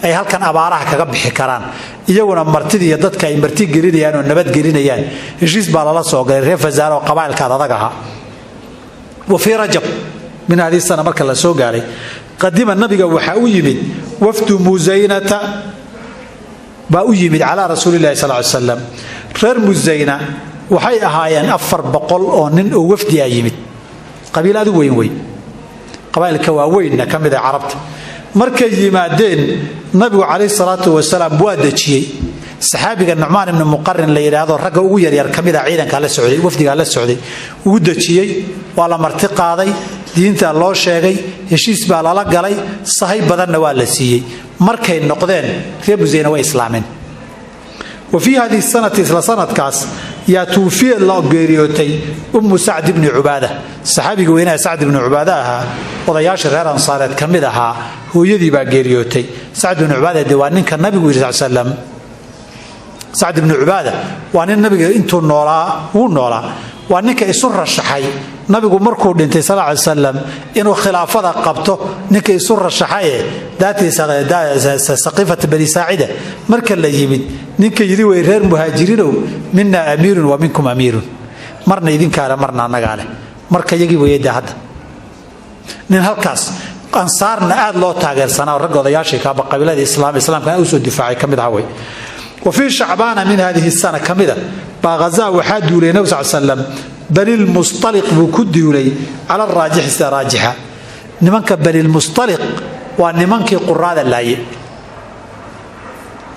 ay halkan abaaraha kaga bixi karaan iyaguna martidii dadka ay marti gelinayaan oo nabad gelinayaan heshiis baa la soo galay reer fasaaro qabaa'ilka adag ah وفي رجب من هذه السنه marka la soo gaaray qadima nabiga waxa uu yimid wafdu muzaynata ba uu yimid ala rasuulillaah sallallahu alayhi wasallam reer muzayna waxay ahaayeen 400 oo nin oo wafdi ay yimid qabiiladu weyn qabaa'ilka waaweyn kamid ah carabta markay yimaadeen nabigu kaleey salaatu wasalaam waa dajiyay saxaabiga Nu'man ibn Muqarrin la yiraahdo ragga ugu yar kamid ah ciidanka la socday wafdiga la socday uu dajiyay waa la marti qaaday diinta loo sheegay heshiis baa la galay sahayb badanna waa la siiyay markay noqdeen reer Muzayna waa islaameen وفي هذه السنة سنة كاس يا توفي الله غيريوتي سعد بن عبادة صحابي وينا سعد بن عبادة وضياش غير انصارات كمدها هو يدي با غيريوتي سعد بن عبادة ديوانين كان النبي صلى الله عليه وسلم سعد بن عبادة وان النبي انتو نولا هو نولا وانك يسر الشحي نبي مركو دنتي صلى الله عليه وسلم انه خلافه قبطه نك يسر الشحي ذاتي سقيفه بني ساعده marka la yimid ninka yiri way reer muhaajiriin minna amiirun wa minkum amiirun marna idinkaara marna anaga leh marka yagi weeyda hadda nin halkaas ansaarna aad loo taageersanaa rag odayaashii ka qabiilada islaamka ay soo difaacay kamid ah way وفي شعبان من هذه السنه كمده باغزا وحدولي النبي صلى الله عليه وسلم بني المصطلق بكدولي على الراجح راجحه نمنك بني المصطلق ونمنك قراد الله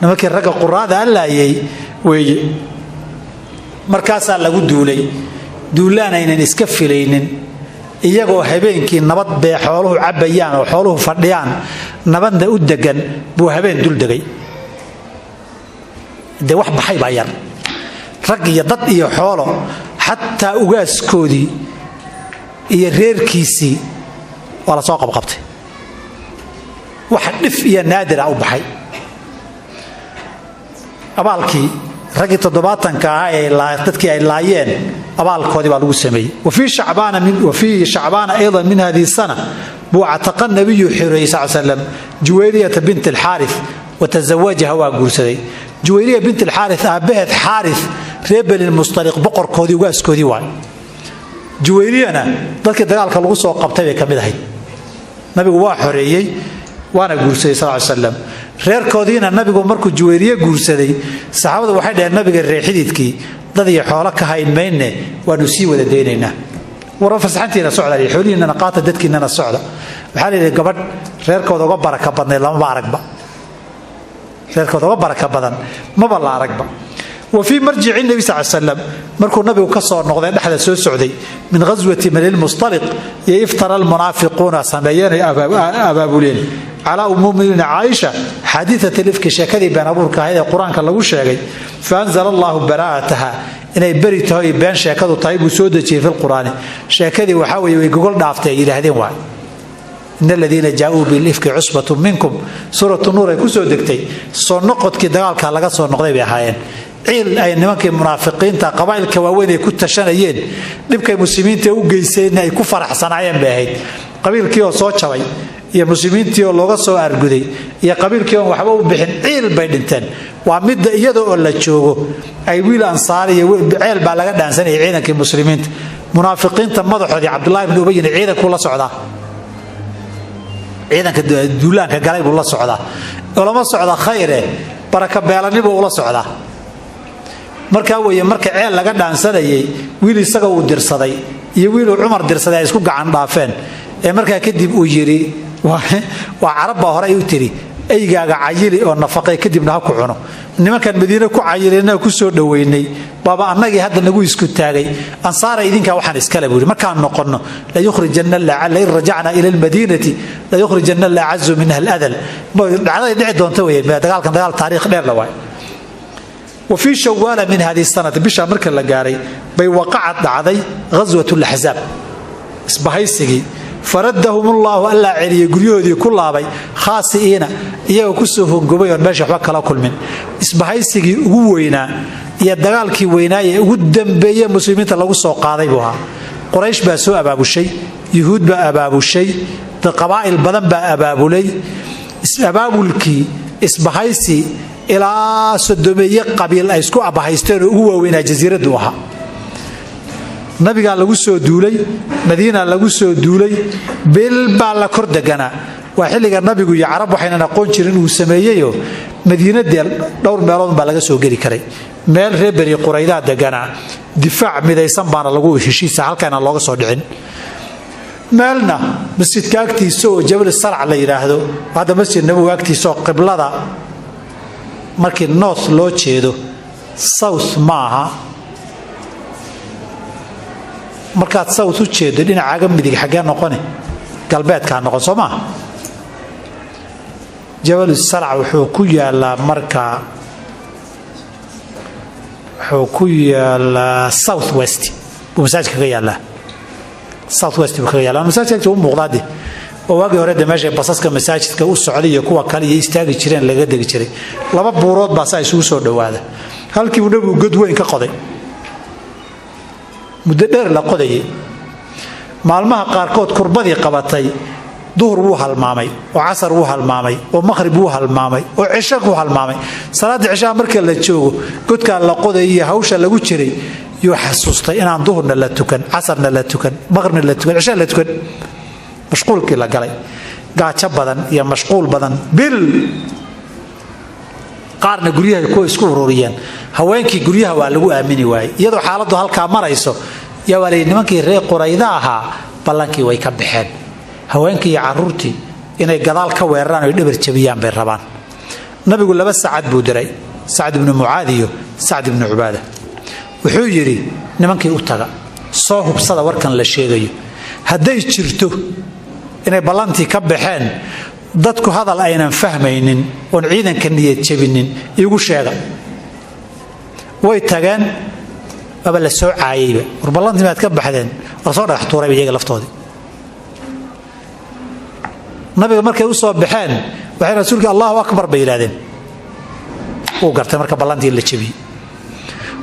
nimankii ragga quraada allaayay way markaas lagu duulaanaynan iska filaynin iyagoo habeenkii nabad bay xooluhu cabayaan oo xooluhu fadhiyaan nabadda u degan buu habeen dul degay de wax baxay baa yar rag iyo dad iyo xoolo hatta ugaaskoodii iyo reerkiisii wala soo qabqabtay wax dhif iyo naadir ah u baxay abaalkii ragii 70 ah ee dadkii ay laayeen abaalkoodii baa lagu sameeyay وفي شعبان ايضا من هذه السنه بعتق النبي صلى الله عليه وسلم جويريه بنت الحارث وتزوجها وغورسدي جويريه بنت الحارث ابهت حارث ريبل المصطلق بقركودي واسكودي واي جويرينا dadkii dagaalka lagu soo qabtay bay kamid ahayd nabigu waa xoreeyay waana guursaday sallallahu alayhi wasallam reerkoodiina nabigu markuu Juwayriye guursaday saxaabadu waxay dhaheen nabiga reexididkii dad iyo xoolo ka hayn meeyne waanu sii wada deeynaa wara fasaxantiina socda xoolihiina qaata dadkiina socda waxa la yiraahdaa gabadh reerkooda uga baraka badnay lama aragba reerkooda uga baraka badan ma bala aragba وفي مرجع النبي صلى الله عليه وسلم مركو النبي وكسر نقضي دحدا سو سعودي من غزوة من المصطلق يفتر المنافقون سميين أبابولين على أم عائشة حديثة الإفك شاكدي بين أبوك هذا القرآن كان لو شاكي فأنزل الله براءتها إن يبريته يبان شاكدو طيب وسودة في القرآن شاكدي وحاول يقول دافته إلى هذين واحد إن الذين جاءوا بالإفك عصبة منكم سورة النور يكون سودكتي صور نقط كده قال لقى صور نقضي بهاين ciil ay nimankii munaafiqiinta qabaa'ilka waaweyn ay ku tashanayeen dibkay muslimiinta u geyseen ay ku faraxsanaayeen bay ahayd qabiilkii oo soo jabay iyo muslimiintii oo looga soo arguday iyo qabiilkii oo waxba u bixin ciil bay dhinteen waa mid iyadoo la joogo ay wiil ansaar iyo ciil baa laga dhaansanay ciidankii muslimiinta munaafiqiinta madaxoodii Abdullah ibn Ubay ciidanku la socda ciidanka duulaanka galay buu la socda lama socda khayre baraka beelaniba uu la socda marka weeye marka ceel laga dhaansanayay wiil isaga uu dirsaday iyo wiil Umar dirsaday isku gacan dhaafeen ee marka kadib uu yiri waa arabba hore ay u tiri aygaaga cayili oo nafaqay kadibna ha ku cuno nimankan Madiina ku cayilina ku soo dhaweynay baba annagii hadda nagu isku taagay ansaar idinka waxaan iska leeyahay marka noqono la yukhrijanna la rajacna ila almadinati la yukhrijanna la azzu minha aladal dhacday dhici doonto weeye dagaalkan dagaal taariikh dheer la waay وفي شوال من هذه السنة بشا مركز لقاري بي وقعت دعضي غزوة الأحزاب اسبهيسي فردهم الله ألا علي يقولوا كلها بي خاصئين إياه كسوفهم قبيون باشا وكلا كل من اسبهيسي وينا يدغال كي وينا قدام بي مسلمين تلقوا سوق قاضي بها قريش باسو أباب الشيء يهود بأباب الشيء قبائل بدن بأباب لي أباب الكي اسبهيسي إلى سدومية قبيل أيسكو أباهيستين هو وين جزيرة دوها نبي قال لقوسو دولي مدينة لقوسو دولي بالبالا كردجنا وحلي قال النبي يا عرب وحين نقول شرين وسمية مدينة ديال دور مالون بالغسو جري كري مال ربري قريدات دجنا دفاع مذا يسمى لقوه شيء سهل كان الله صادعين مالنا مسجد كاكتي سو جبل الصرع اللي يراهدو هذا مسجد النبوي كاكتي سو قبل هذا markii north loo jeedo south maaha markaad south u jeedo dhinacaaga midig xagee noqone galbeedka noqon Soomaa Jabal Sar'a wuxuu ku yaalaa marka wuxuu ku yaalaa south west masaajidka ka yaalaa south west ka yaalaa masaajidka uu muuqdaade oo waagi hore meesha basaska masaajidka u socday iyo kuwa kale iyo istaagi jireen laga degi jiray laba buurood baa say isugu soo dhawaada halkii uu nabigu god weyn ka qoday muddo dheer la qodayay maalmaha qaar kood kurbadii qabatay duhur wuu halmaamay oo casar wuu halmaamay oo maghrib wuu halmaamay oo cisha wuu halmaamay salaada cisha markii la joogo godka la qoday iyo hawsha lagu jiray iyo xasuustay inaan duhurna la tukan casarna la tukan maghribna la tukan cisha la tukan مشغول كلا قلي قاعد بدن يا مشغول بدن بال قارن قريها يكون اسكو روريان هوينكي قريها waa lagu aamini waay iyadoo xaaladdu halka marayso ya walay nimankii reer Qurayda aha ballankii way ka baxeen haweenkii iyo caruurtii inay gadaal ka weeraraan oo dhabar jabiyaan bay rabaan nabigu 2 saacad buu diray Sa'd ibn Mu'adh iyo Sa'd ibn Ubaada wuxuu yiri nimankii u taga soo hubsada warkan la sheegayo hadday jirto inay ballantii ka baxeen dadku hadal aynan fahmaynin oo ciidanka niyad jabinin igu sheega way tageen baba la soo caayayba war ballantii maad ka baxdeen war soo dhax tuuray iyaga laftoodii nabiga markay u soo baxeen waxay rasuulka Allahu akbar bay yiraahdeen oo gartay marka ballantii la jabiyay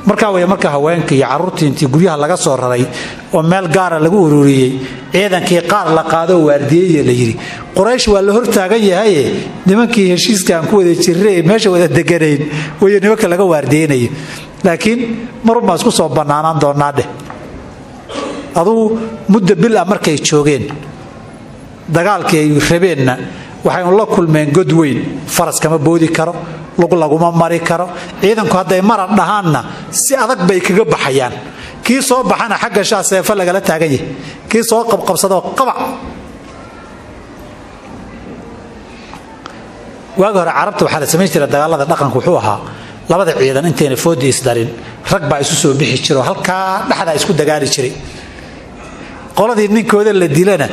marka way marka haweenkii iyo caruurtii intii guryaha laga soo raray oo meel gaar ah lagu ururiyay ciidankii qaar la qaado waardiyeey la yiri Quraysh waa la hortaagan yahay nimankii heshiiskan ku wada jiray meesha wada deganeen way nimanka laga waardiyeeyay laakiin marba isku soo banaanaan doonaade aduu muddo bil markay joogeen dagaalkii ay rabeenna waxay la kulmeen god weyn faras kama boodi karo laguma mari karo ciidanku haday mar dhahaanna si adag bay kaga baxayaan kii soo baxana xagga shaa seefa lagala taagan yahay kii soo qabqabsado qabac waaga hore carabta waxaa la samayn jiray dagaalada dhaqanku wuxuu ahaa labada ciidan intayna foodi isdarin rag baa isu soo bixi jiro halkaa dhaxda isku dagaali jiray qoladii ninkooda la dilana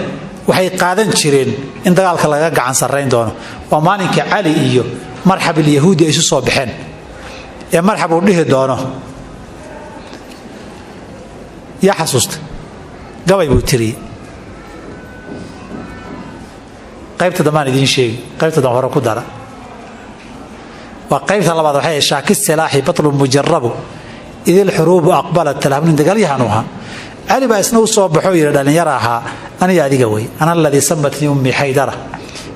waxay qaadan jireen in dagaalka laga gacan sarrayn doono waa maalinka cali iyo marxab ilyahuudi ay isu soo baxeen ee marxab uu dhihi doono yaa xasuusta gabay buu tiriyey qaybta dambaan idiin sheegi qaybta dambe hore ku dara waa qaybta labaad waxay shaaki silaaxi batlu mujarabu idil xuruubu aqbalat talahmin dagaalyahan ahaa cali baa isna u soo baxo yiri dhalinyaro ahaa aniga adiga way ana alladhi sammatni ummi haydara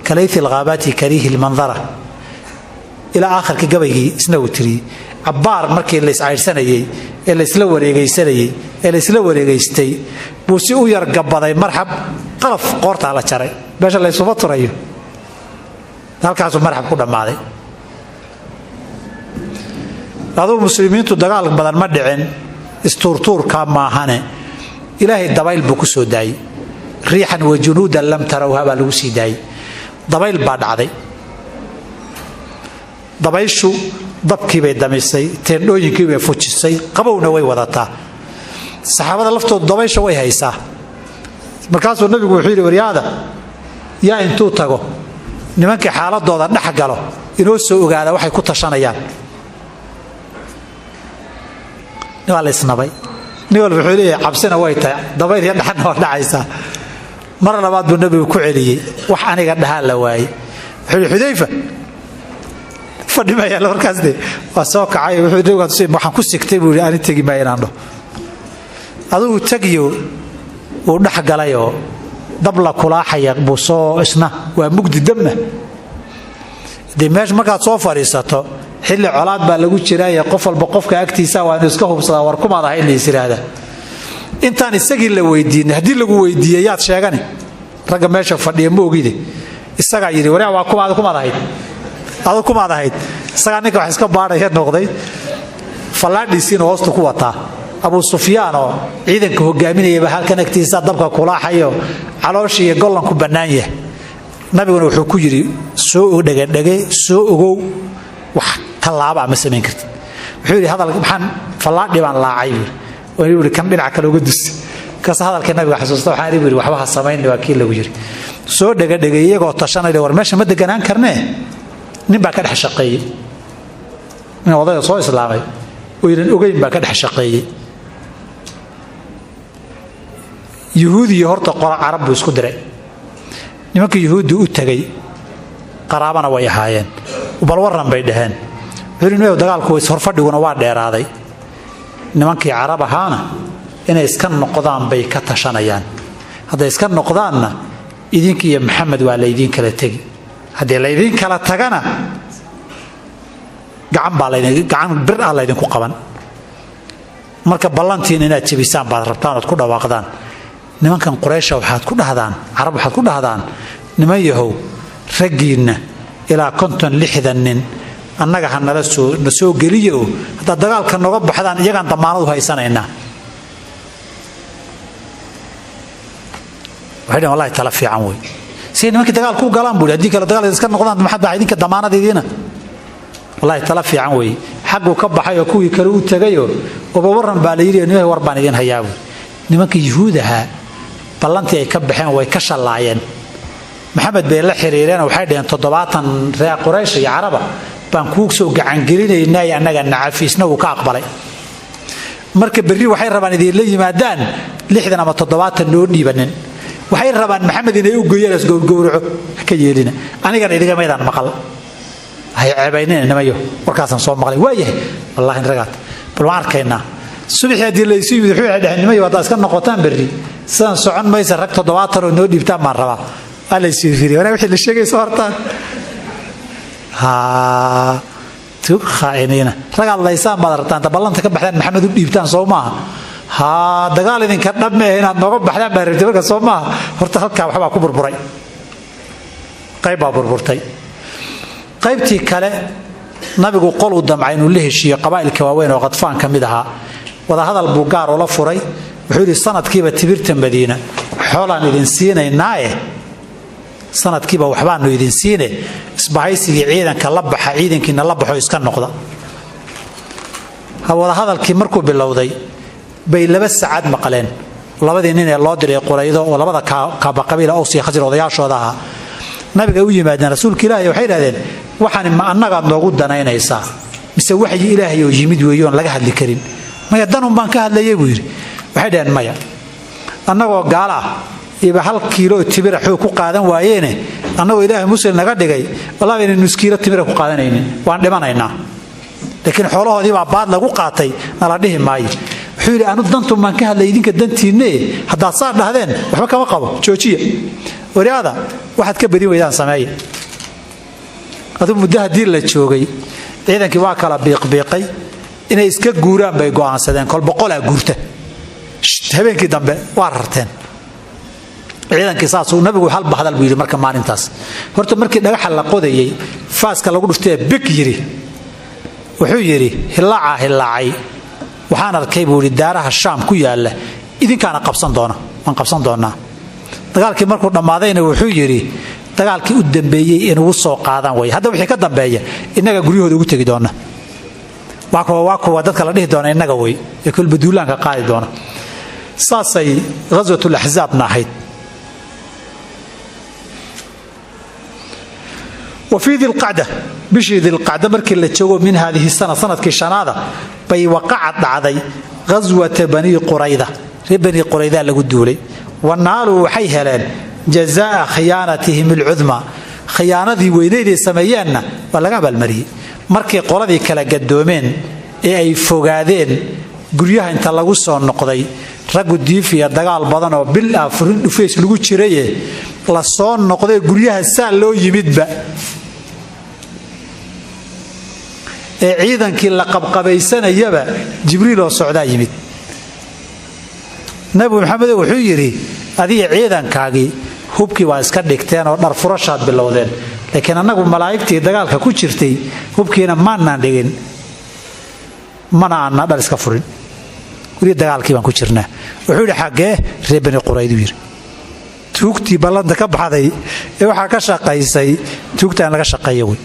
kalayti alghabati karihi almanzara ila aakhirka gabaygii isna uu tiriyey abbaar markii la iscayrsanayay ee la isla wareegaysanayay ee la isla wareegaystay buu si u yar gabaday marxab qalaf qoorta la jaray beesha la isuba turayo halkaas marxab ku dhamaaday adoo muslimiintu dagaal badan ma dhicin isturtuurka maahane ilaahay dabayl buu ku soo daayay riixan wa junuudan lam tarawha baa lagu sii daayay dabayl baa dhacday dabayshu dabkii bay damisay teendhooyinkii bay fujisay qabowna way wadataa saxaabada laftooda dabaysha way haysaa markaasuu nabigu wuxuu yidhi waryaada yaa intuu tago nimankii xaaladooda dhex galo inoo soo ogaada waxay ku tashanayaan waa la isnabay nin walba wuxuu leeyahay cabsina way tahay dabayl iyo dhaxna waa dhacaysaa mar labaad buu nabigu ku celiyey wax aniga dhahaa la waayey wuxuu yidhi xudayfa fadhimaya markaas waa soo kacay wuxuu nabigu waxaan ku sigtay buu yidhi ani tegi maayo inaan dhaho adigu tagiyo uu dhex galayoo dab la kulaaxaya buu soo isna waa mugdi damna dee meesha markaad soo fadhiisato xilli colaad baa lagu jiraaye qof walba qofka agtiisa waa inuu iska hubsadaa war kumaad ahayd la yiraahdaa intaan isagii la weydiinay haddii lagu weydiiyey yaad sheegani ragga meesha fadhiya ma ogide isagaa yidhi waraa waa kumaad ahayd adu kumaad ahayd isagaa ninka wax iska baadhaya noqday fallaadhiisiina hoostu ku wataa abu sufyaan oo ciidanka hogaaminayaba halkan agtiisa dabka kulaaxayo caloosh iyo gollanku bannaan yahay nabiguna wuxuu ku yidhi soo dhege soo ogow wax tallaaba ama samayn kartid wuxuu yidhi hadal maxaan fallaadhi baan laacay buu yidhi kan dhinaca kale uga dusi kaas hadalkii nabiga xasuusta waxaan yidhi waxba ha samayn waa kii lagu yidhi soo dhege iyagoo tashanaya war meesha ma deganaan karnee nin baa ka dhex shaqeeyey nin odayga soo islaamay oo yidhan ogeyn baa ka dhex shaqeeyey yuhuudiyo horta qora carab buu isku diray nimankii yuhuuddi u tegay qaraabana way ahaayeen bal warran bay dhaheen wuxuu dagaalku horfadhiguna waa dheeraaday nimankii carab ahaana inay iska noqdaan bay ka tashanayaan hadday iska noqdaanna idinka iyo maxamed waa laydin kala tegi haddii laydin kala tagana gacan bir ah laydinku qaban marka ballantiin inaad jebisaan baad rabtaan ood ku dhawaaqdaan nimankan quraysha waxaad ku dhahdaan carab waxaad ku dhahdaan niman yahow raggiinna ilaa 50-60 nin annaga ha na soo geliyo haddaad dagaalka nooga baxdaan iyagaan damaanadu haysanaynaa waxay dhahan wallahi tala fiican wey si nimankii dagaal ku galaan buu haddii kale dagaal iska noqdaan maxaad baa idinka damaanadiina wallahi tala fiican wey xaggu ka baxay oo kuwii kale u tagayo oo waran baa la yiri nimaha war baan idin hayaa nimankii yuhuudaha ballantii ay ka baxeen way ka shalaayeen maxamed bay la xiriireen waxay dhaheen 70 reer quraysh iyo caraba baan ku soo gacan gelinaynaa annaga nacafiisna uu ka aqbalay marka berri waxay rabaan idin la yimaadaan 60 ama 70 loo dhiibanin waxay rabaan maxamed inay u gooyaan gowraco ka yeelina aniga idiga meedaan maqal hay ceebayneen nimayo warkaasan soo maqlay waayahay wallahi ragaad bal waan arkayna subaxii hadii la isu yimid wuxuu dhahay nimayo wada iska noqotaan berri san socon maysa rag 70 oo noo dhiibtaan ma raba ala isfiiriyo ana wixii la sheegay soo hartaan ha tu khaayina ragal laysaan badartaan ballanta ka baxdaan maxamed u dhiibtaan soo maaha ha dagaal idinka dhabme inaad nooga baxdaan baa marka soo maaha horta halka waxba ku burburay qayb baa burburtay qaybtii kale nabigu qol u damcay inuu la heshiyo qabaa'ilka waaweyn oo qadfaan kamid ahaa wada hadal buu gaar oo la furay wuxuu yiri sanadkiiba tibirta Madiina xoolaan idin siinaynaa sanadkiiba waxbaanu idin siinay isbahaysiga ciidanka la baxa ciidankiina la baxo iska noqda wada hadalkii markuu bilowday bay 2 saacad maqaleen labadii nin ee loo diray Quraydo oo labada ka qabiil Aws iyo Khazraj odayaashooda ah nabiga u yimaadeen rasuulka Ilaahay waxay yiraahdeen waxaan ma annaga noogu danaynaysaa mise waxay Ilaahay oo yimid weeyoon laga hadli karin maya danun baan ka hadlayay buu yiri waxay dhaheen maya annagoo gaala iba 1 kiilo tibir xoo ku qaadan waayeen annagoo Ilaahay muslim naga dhigay wallahi inuu nus kiilo tibir ku qaadanaynin waan dhimanaynaa laakiin xoolahoodii baa baad lagu qaatay nala dhihi maayo wuxuu yiri anu dantu maan ka hadlay idinka dantiinne hadaa saa dhahdeen waxba kama qabo joojiya wariyaada waxaad ka bari weydaan sameeyay aduu muddo hadii la joogay ciidankii waa kala biiqbiiqay inay iska guuraan bay go'aansadeen kol boqolaa guurta habeenkii dambe waa rarteen ciidankii saasuu nabigu hal bahdal buu yiri marka maalintaas horta markii dhagaxa la qodayay faaska lagu dhuftay bik yiri wuxuu yiri hilaacay waxaan arkay buu daaraha Shaam ku yaala idinkaana qabsan doona dagaalkii markuu dhamaadayna wuxuu yiri dagaalkii u dambeeyay inuu soo qaadan way hadda wixii ka dambeeya inaga guryahooda ugu tagi doona waa kuwa dadka la dhihi doona inaga way ee kul baduulaanka qaadi doona saasay ghazwatul ahzab nahayd وفي ذي القعدة بشي ذي القعدة مركي اللي تشوغو من هذه السنة سنة كشنادة بي وقعت عضي غزوة بني قريظة بني قريظة اللي قدولي والنالو وحي هلال جزاء خيانتهم العظمى خيانة ذي ويدي سميانا ولا قبل مري مركي قريظة كلا قدومين اي فوقادين قريها انت لغوصة النقضي رقو الديفي الدقاء البضان وبالآفرين وفيس لغو تشريه لصون نقضي قريها السال لو يمد بقى ciidankii la qabqabaysanayaba jibriil oo socda yimid nabi maxamed wuxuu yiri adiga ciidankaagi hubkii waa iska dhigteen oo dhar furashaad bilowdeen laakiin anagu malaa'igtii dagaalka ku jirtay hubkiina maanaan dhigin mana aan dhar iska furin wali dagaalkii baan ku jirnaa wuxuu yiri xagee reebani quraydu yiri tuugtii balanta ka baxday ee waxa ka shaqaysay tuugtaan laga shaqeeyay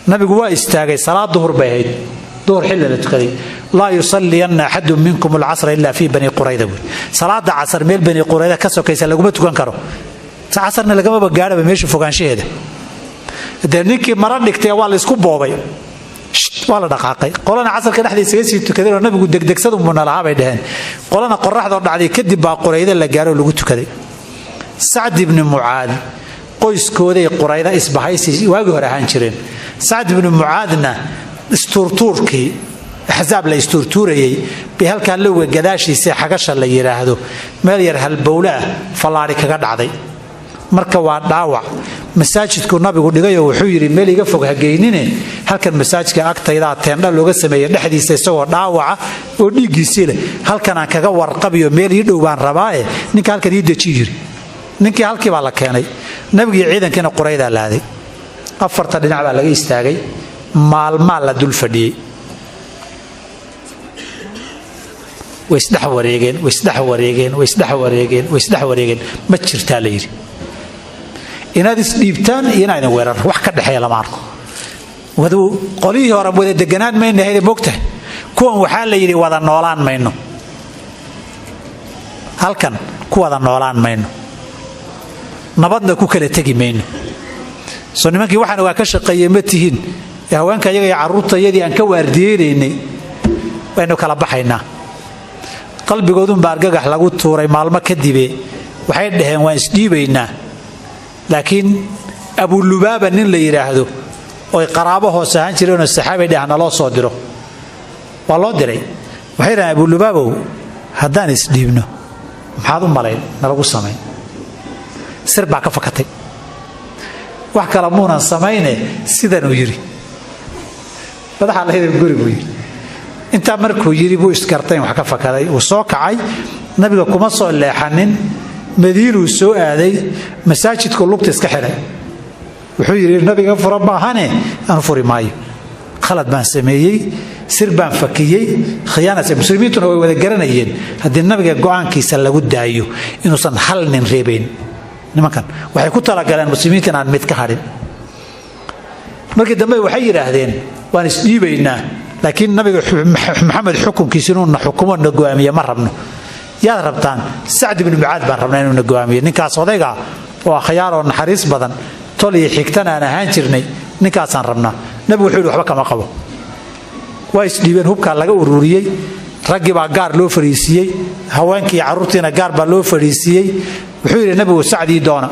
nabigu waa istaagay salaad duhur bay ahayd duhur xilli la tukaday la yusalliyanna ahadun minkum al-'asr illa fi bani qurayda salaada asr meel bani qurayda ka sokaysa laguma tukan karo asarna lagama gaaraba meesha fogaanshaheeda dadninkii mara dhigtay waa la isku boobay waa la dhaqaaqay qolana asarka dhaxdiisa sii tukaday oo nabigu degdegsadu munalaha bay dhaheen qolana qorraxda dhacday kadib baa qurayda la gaaro lagu tukaday Sa'd ibn Mu'adh qoyskooda qurayda isbahaysi waagi hore ahaan jireen Sa'd ibn Mu'adhna isturtuurkii ahzaab la isturtuurayay bi halka loo gadaashiisa xagasha la yiraahdo meel yar hal bowla falaari kaga dhacday marka waa dhaawac masaajidku nabigu dhigay wuxuu yiri meel iga fog hageynine halkan masaajidka agtayda teendha looga sameeyay dhaxdiisa isagoo dhaawaca oo dhiigiisa halkan aan kaga warqabiyo meel ii dhow baan rabaa ninka halkan ii deji yiri ninkii halkii baa la keenay nabiga ciidankiina qurayda laaday afarta dhinac baa laga istaagay maalmaal la dul fadhiyay ويسدح وريجين ما تشرتا ليري إن هذا سليبتان ينادي ويرر وحكة دحية لماركو وذو قليه ورب وذا دجنان ما إنه هذا مقته كون وحال ليري وذا نولان ما إنه هل كان كو وذا نولان ما إنه نبضنا كو كله تجي ما إنه سنما كي واحد وكش قيمتهن يا هوان كيجي عروض يدي أنك وارديني وإنه كلا بحينا qalbigoodun baargagax lagu tuuray maalmo kadib waxay dhaheen waan isdhiibaynaa laakiin Abu Lubaaba nin la yiraahdo oo qaraabo hoos ahaan jireen oo saxaabay dhahna loo soo diro waa loo diray waxay raayeen Abu Lubaaba haddaan isdhiibno maxaad u malayn nalagu sameey sir baa ka fakatay wax kala muunan sameeyne sidan uu yiri badaha la heeday gurigu yiri inta markuu yiri buu iskartay wax ka fakaday oo soo kacay nabiga kuma soo leexanin madiinu soo aaday masaajidku lugta iska xiray wuxuu yiri nabiga fura baahane aan furi maayo khalad baan sameeyey sir baan fakiyey khiyaanada muslimiintuna way wada garanayeen haddii nabiga go'aankiisa lagu daayo inuusan hal nin reebayn nimankan waxay ku talagaleen muslimiinta inaan mid ka hadhin markii dambe waxay yiraahdeen waan isdhiibaynaa laakiin nabiga maxamed xukunkiisa inuu na xukumo na go'aamiyo ma rabno yaad rabtaan sacd ibn mucaad baan rabnaa inuu na go'aamiyo ninkaas odayga oo khiyaar oo naxariis badan tol iyo xigtana aan ahaan jirnay ninkaasaan rabnaa nabigu wuxuu yidhi waxba kama qabo waa isdhiibeen hubkaa laga ururiyey raggii baa gaar loo fariisiiyey haweenkii carruurtiina gaar baa loo fariisiiyey wuxuu yidhi nabigu sacdii doona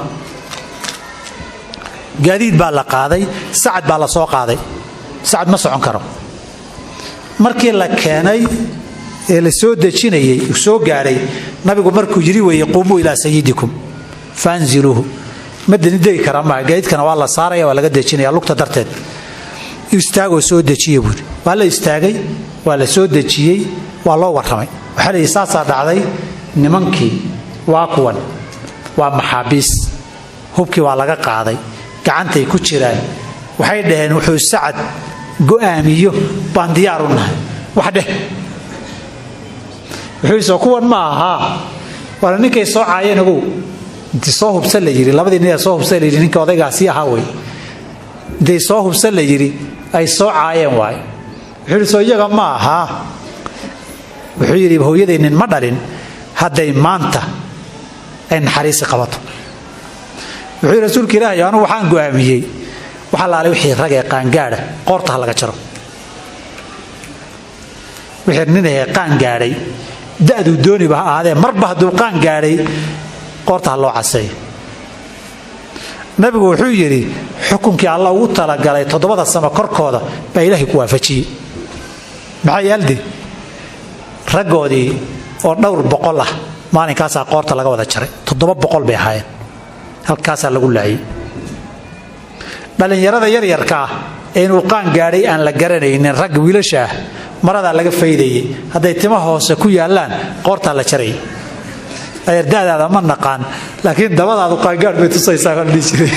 gaadiid baa la qaaday sacad baa la soo qaaday sacad ma socon karo markii la keenay ee la soo dejinayay soo gaaray nabigu markuu yiri weeyay quumuu ilaa sayidikum faanziluhu madani degi kara ma gaadiidkana waa la saaraya waa laga dejinaya lugta darteed istaagoo soo dejiye buuri waa la istaagay waa la soo dejiyey waa loo warramay waxaa la isaasaa dhacday nimankii waa kuwan waa maxaabiis hubkii waa laga qaaday gacantay ku jiraan waxay dhaheen wuxuu sacad go'aamiyo baan diyaar u nahay wax dheh wuxuu soo kuwan ma aha wala ninkay soo caayeen ugu intii soo hubsan la yiri labadii nin soo hubsan la yiri ninka odaygaasi ahaa way intii soo hubsan la yiri ay soo caayeen waay wuxuu soo iyaga ma aha wuxuu yiri hooyadeenin ma dhalin hadday maanta ay naxariis qabato wuxuu rasuulka ilaahay aanu waxaan go'aamiyay waxa la wixii rag ee qaan gaadha qoorta laga jaro wixii nin ee qaan gaadhay da'du dooni ba ahaadee marba haduu qaan gaadhay qoorta loo casay nabigu wuxuu yiri xukunkii Allah uu tala galay 7 sano korkooda ba ilaahay ku waafajiyay maxay yaaldi ragoodii oo dhowr boqol ah maalinkaas qoorta laga wada jaray 700 bay ahaayeen halkaas lagu laayay dhalinyarada yar yarka inuu qaan gaadhay aan la garanaynin rag wiilasha marada laga faydayay haday timo hoose ku yaalaan qoorta la jaray ayardaada ma naqaan laakiin dabadaadu qaan gaadh bay tusaysaa kan dhijirey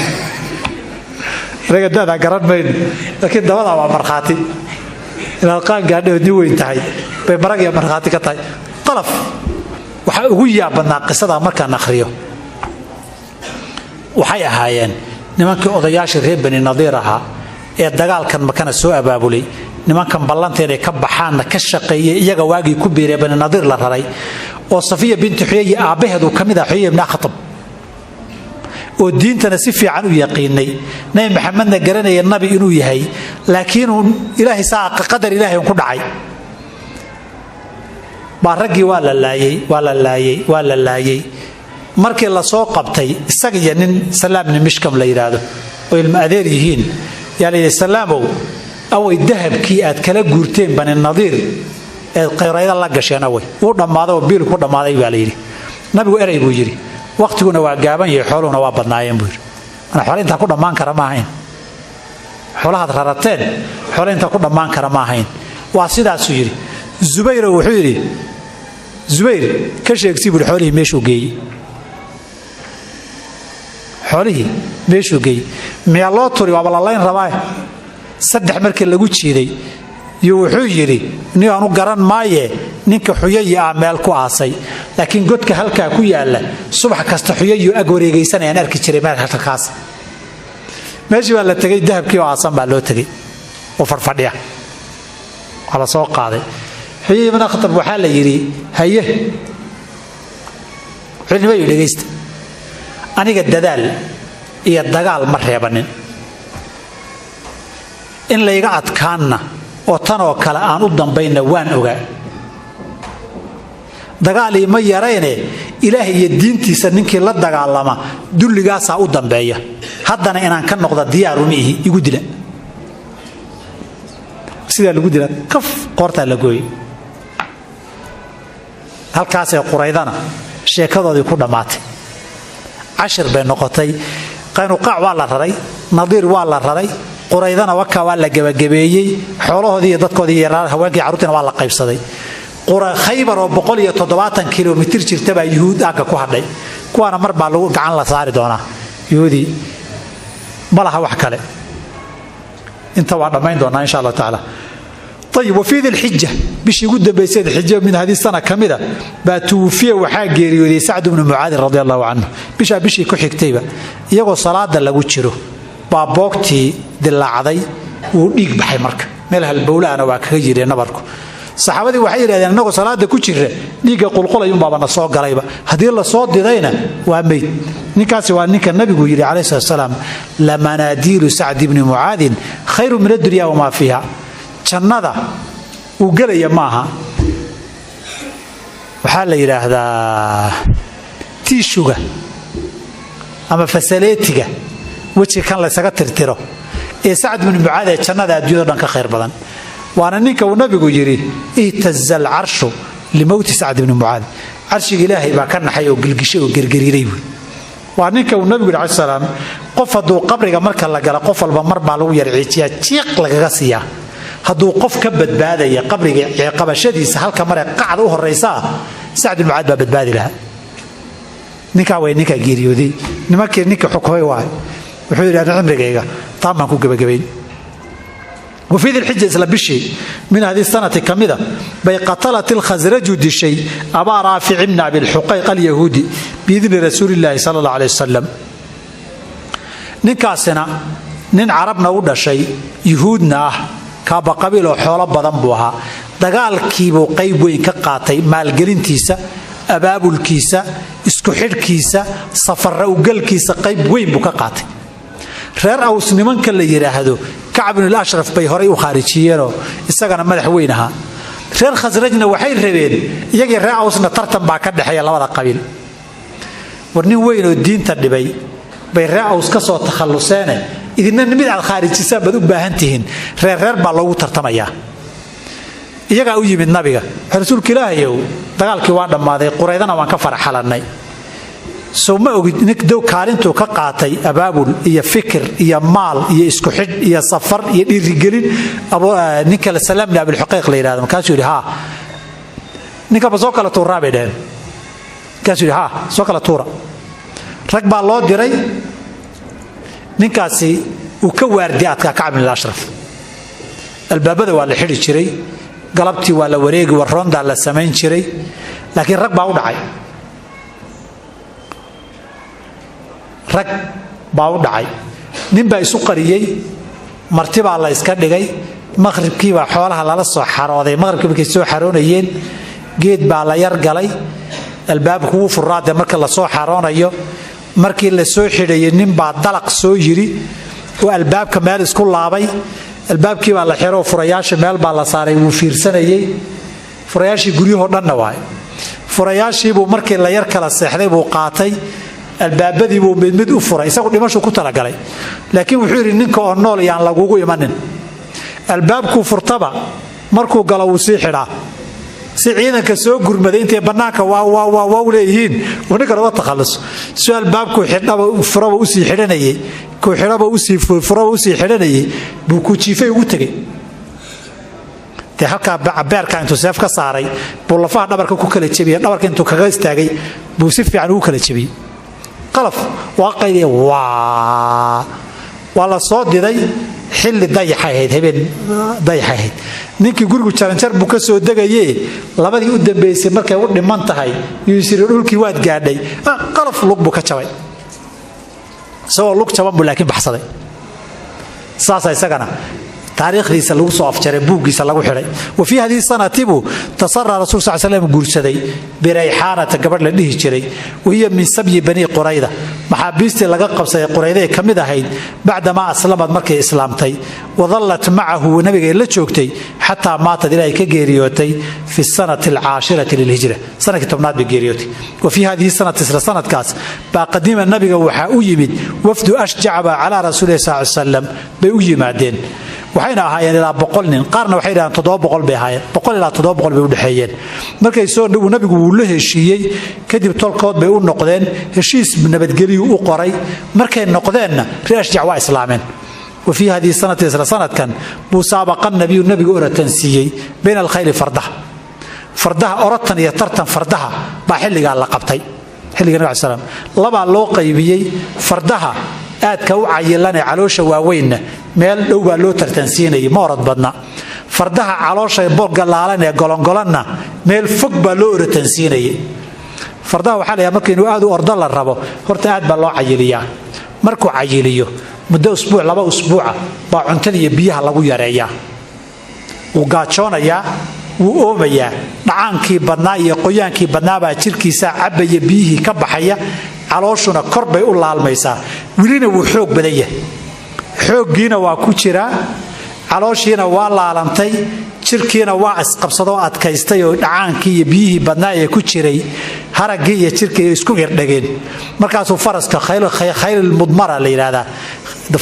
raga daada garan mayn laakiin dabada waa marxaati ilaa qaan gaadhay ni weyn tahay bay marag iyo marxaati ka tahay qalaf waxa ugu yaabana qisada markaan akhriyo waxay ahaayeen nimankii odayaasha reer bani nadiir ahaa ee dagaalkan makana soo abaabulay nimankan ballanteeda ka baxaana ka shaqeeyay iyaga waagi ku biiray bani nadiir la raray oo safiya bint xuyay aabaheedu kamid ah xuyay ibn khatab oo diintana si fiican u yaqiinay nabi maxamedna garanay nabi inuu yahay laakiin ilaahi saaqa qadar ilaahi ku dhacay baaragi waa la laayay markii la soo qabtay isaga iyo nin salaam ibn mishkam la yiraahdo oo ilma adeer yihiin yaali salaamow away dahabkii aad kala guurteen bani nadiir ee qeyrayda la gasheen away uu dhamaado biil ku dhamaaday baa la yiri nabigu eray buu yiri waqtiguna waa gaaban yahay xooluhuna waa badnaayeen buu yiri ana xoolo inta ku dhamaan kara ma ahayn xoolaha rarateen xoolo inta ku dhamaan kara ma ahayn waa sidaas uu yiri zubayr wuxuu yiri zubayr ka sheegsi buu xoolihii meeshuu geeyay xoolihii meeshuu geeyay miya loo turi waa balalayn rabaa saddex markii lagu jiiday iyo wuxuu yiri nin aanu garan maaye ninka xuyay meel ku aasay laakiin godka halka ku yaala subax kasta xuyay ag wareegaysanayaan arki jiray meel halkaas meeshii waa la tagay dahabkii oo aasan baa loo tagay oo farfadhiya wala soo qaaday xuyay ibn khatab waxa la yiri haye cilmi dhageysta aniga dadaal iyo dagaal ma reebanin in la iga adkaana oo tan oo kale aan u dambayna waan ogaa dagaal ma yarayne ilaahay iyo diintiisa ninkii la dagaalama dulligaas u dambeeya haddana inaan ka noqdo diyaar uma ihi igu dila sida lagu dila kaf qorta la gooy halkaas ee quraydana sheekadoodii ku dhamaatay 10 bay noqotay qaynuqaac waa la raray nadiir waa la raray quraydana waka waa la gabagabeeyay xoolahoodii iyo dadkoodii yaraa haweenkii carruurtina waa la qaybsaday khaybar oo 170 kilomitir jirta baa yuhuud aaga ku hadhay kuwana mar baa lagu gacan la saari doonaa yuhuudi malaha wax kale انت وعدمين دونا إن شاء الله تعالى. طيب وفي ذي الحجة بشي قد بيسيد الحجة من هذه السنة كاملة باتوفي وحاج يريد سعد بن معاذ رضي الله عنه بشي كحي كتيبة يقول صلاة اللي قتشره بابوكتي دل عضي وديق بحي مرك مالها البولة أنا وكجري نبركو صحابتي waxay yiraahdeen anagu salaada ku jirre dhiiga qulqulay un baabana soo galayba hadii la soo didayna waa meed ninkaasi waa ninka nabigu yiri calayhi salaam la manadilu sa'd ibn mu'adh khayru min ad-dunya wa ma fiha jannada uu galaya maaha waxa la yiraahdaa tiishuga ama fasaleetiga wixii kan la isaga tirtiro ee sa'd ibn mu'adh jannada adduunyada dhan ka khayr badan وانا نيكا ونبي يجري اهتز العرش لموت سعد بن معاذ عرش إلهي با كان حيو قلقشي وقرقريري وانا نيكا ونبي عليه السلام قف هدو قبرك مركا لقلا قف البمر بالو يرعيتيا تيق لقاسيا هدو قف كبد بادية قبرك عقب شديس هالكا مرة قعد اوه الرئيساء سعد بن معاذ بابد بادي لها نيكا وين نيكا جيريو دي نمكي نيكا حكوي واحد وحيري انا عمرك ايقا طبعا كو قبقبين وفي ذي الحجة إسلا بشي من هذه السنة كمدة بيقتلة الخزرج دشي أبا رافع بن أبي الحقيق اليهودي بإذن رسول الله صلى الله عليه وسلم نكاسنا نين عربنا ودا شيء يهودنا كابا قبيل وحول بضنبوها دقال كيبو قيبوين كقاطي مال قلنتيسا أباب الكيسة اسكحر كيسة صفر وقل كيسة قيبوين بكقاطي reer aws nimanka la yiraahdo Ka'b ibn al-Ashraf bay horay u khaarijiyeen isagana madaxweynaha reer Khazrajna waxay rabeen iyaga reer awsna tartan baa ka dhaxeeya labada qabiil warnin weyn oo diinta dhibay bay reer aws ka soo takhaluseen idina nimid al khaarijisa bad u baahantihiin reer baa lagu tartamaya iyaga u yimid nabiga rasuulka Ilaahay dagaalkii waa dhamaaday Quraydana waan ka faraxalanay سوما أوجدنك دو كارنتو كقاطي أبابول يا فكر يا مال يا إسكحد يا سفر يا الرجالين أبو نيكا السلام لأبو الحقيق لي هذا مكان سوري ها نيكا بزوك على طور رابع ده كان سوري ها زوك على طورة ركب الله دري نيكا سي وكوار ديات كعب من الأشرف الباب ده ولا حري شري قلبتي ولا وريق والرند على السمين شري لكن ركب عود عاي rag baa u dhacay nin baa isu qariyay martiba la iska dhigay maqribkii baa xoolaha lala soo xarooday maqribkii markay soo xaroonayeen geed baa la yar galay albaabku uu furaade marka la soo xaroonayo markii la soo xidhayay nin baa dalaq soo yiri oo albaabka meel isku laabay albaabkii baa la xiro furayaasha meel baa la saaray uu fiirsanayay furayaashii guriyahoo dhanna waay furayaashii buu markii la yar kala seexday buu qaatay albaabadii buu mid u furay isagu dhimasho ku tala galay laakiin wuxuu yiri ninka oo nool yaan lagugu imanin albaabku furtaba markuu galo uu sii xidhaa si ciidanka soo gurmaday intee banaanka waa leeyihiin wanaga raba takhalis soo albaabku xidhaba furaba u sii xidhanayay ku xidhaba u sii furaba u sii xidhanayay buu ku jiifay ugu tagay halka beerka intuu seef ka saaray buu lafaha dhabarka ku kala jabiyay dhabarka intuu kaga istaagay buu si fiican ugu kala jabiyay qalaf waa qayday wala soo diday xilli dayaxayd habeen dayaxayd ninkii gurigu jaranjar buu ka soo degayay labadii u dambeysay markay u dhiman tahay yusir dhulkii waad gaadhay qalaf lug buu ka jabay soo lug jaban buu laakiin baxsaday saasa isagana taariikhdiisa lagu soo afjaray buugiisa lagu xiray وفي هذه السنه تبو تصرى رسول صلى الله عليه وسلم غورسدي بريحانه gabadh la dhihi jiray وهي من سبي بني قريده maxaabiistii laga qabsay qurayde kamid ahayd بعد ما اسلمت markay islaamtay وظلت معه nabiga la joogtay حتى مات ilaa ka geeriyootay في السنه العاشره للهجره سنه 10 بgeeriyootay وفي هذه السنه سنه kaas ba qadiima nabiga waxa u yimid wafdu ashja'aba ala rasuul sallallahu alayhi wasallam bay u yimaadeen waxayna ahaayeen ilaa 100 nin qaarna waxay yiraahdeen 700 bay ahaayeen 100 ilaa 700 bay u dhaxeeyeen markay soo dhaw nabigu uu la heshiiyay kadib tolkood bay u noqdeen heshiis nabadgeliyo u qoray markay noqdeenna reesh jacwa islaameen وفي هذه السنه كان مسابقه النبي اورتنسيي بين الخيل فردها اورتن يا ترتن فردها با خليغا لا قبتay xilliga nabi sallam laba loo qaybiyay fardaha aadka u cayilanee caloosha waaweynna meel dhow baa loo tartansiinayay ma orod badna fardaha caloosha bolgalaalan ee golongolanna meel fog baa loo orotansiinayay fardaha waxaa layaa marka inuu aad u ordo la rabo horta aad baa loo cayiliyaa markuu cayiliyo muddo usbuuc 2 usbuuca baa cuntada iyo biyaha lagu yareeyaa wuu gaajoonayaa wuu oomayaa dhacaankii badnaa iyo qoyaankii badnaa baa jirkiisa cabaya biyihii ka baxaya calooshuna kor bay u laalmaysaa wilina wuu xoog badan yahay xooggiina waa ku jiraa calooshiina waa laalantay jirkiina waa isqabsadoo adkaystay oo dhacaankii iyo biyihii badnaa ee ku jiray haraggii iyo jirkii isku irdhageen markaasuu faraska khayl mudmara la yiraahdaa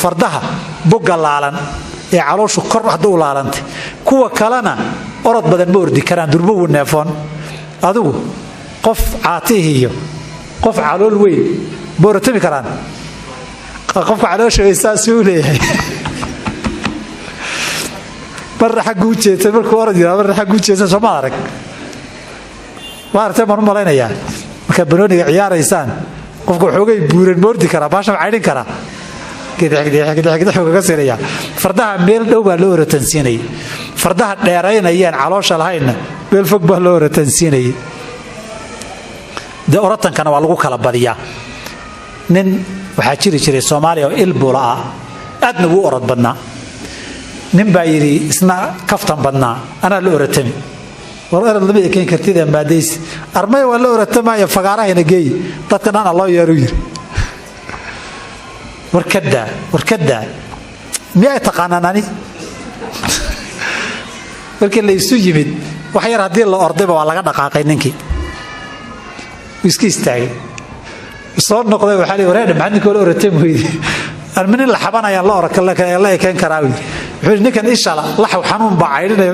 fardaha bogga laalan ee calooshu kor hadda u laalantay kuwa kalena orod badan ma ordi karaan durbo u neefoon adigu qof caatihiyo qof calool weyn booratami karaan qofka caloosha isaas uu leeyahay barra xaggu jeetay markuu orod yahay barra xaggu jeetay soo ma arag waarta mar malaynaya marka banooniga ciyaaraysaan qofku xoogay buuran moordi kara baasha caydin kara gidixga siraya fardaha meel dhow baa loo orotansiinay fardaha dheeraynayaan caloosha lahayna meel fog baa loo orotansiinay de oratankana waa lagu kala badiyaa nin waxaa jiri jiray Soomaaliya oo ilbula aadna wuu orod badnaa nin baa yiri isna kaftan badnaa ana la oratami war lama ekeyn kartida maadays armay waa la oratamaya fagaarahayna geey dadka dhan Allah yeeru yiri warkada miyaa taqaananani markii la isu yimid wax yar hadii la ordayba waa laga dhaqaaqay ninkii iska istaagay soo noqday waxa la wareer maxaa la oratay weeydi armin la xabanaya la oraka la ekeyn karaa wuxuu ninkan insha Allah la xanuun baa caydinayo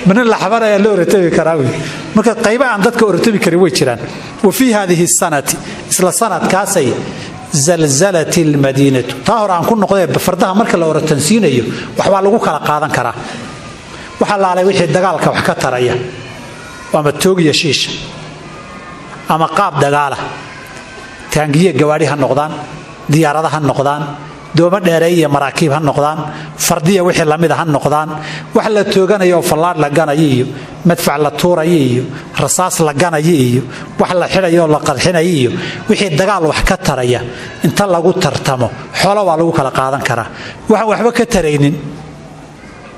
من اللحظة اللي أرتبي كراوي مركز قيبة عن ذاتك أرتبي كروي جيران وفي هذه السنة إسلا سنة كاسي زلزلة المدينة طاهر عن كل نقطة بفردها مركز لو أرتنسين أيه وحوالوك على قاعدة كرا وحلا على وجه الدجال كوحكة رأيه وما توجي شيش أما قاب دجالة تانجية جواريها النقدان ديارها النقدان دوما دheereeyay maraakiib han noqdaan fardiya wixii lamid ah han noqdaan wax la tooganayo falaad la ganayo iyo madfac la tuurayo iyo rasaas la ganayo iyo wax la xirayo la qarxinayo iyo wixii dagaal wax ka taraya inta lagu tartamo xoolo waa lagu kala qaadan karaa waxba ka taraynin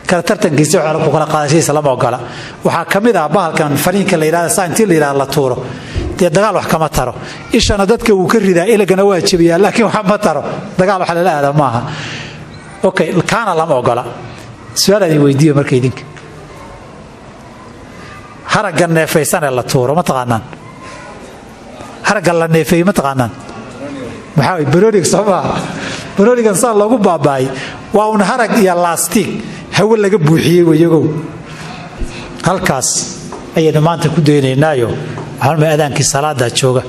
kala tartankiisa waxa lagu kala qaadashaysa lama ogola waxa kamid ah bahalkan fariinka la yiraahdo saantii la yiraahdo la tuuro dagaal wax kama taro ishana dadka uu ka ridaa ilagana waa jabiyaa laakiin waxa ma taro dagaal waxa la aada maaha okay kana lama ogola su'aal ay weydiiyo markay idinka haraga neefaysan la tuuro ma taqaanaan haraga la neefay ma taqaanaan waxa barooriga sababa baroorigan saa lagu baabaay waa un harag iyo lastig hawo laga buuxiyay wayagow halkaas ayaynu maanta ku deenaynaayo hal ma aadaankii salaada jooga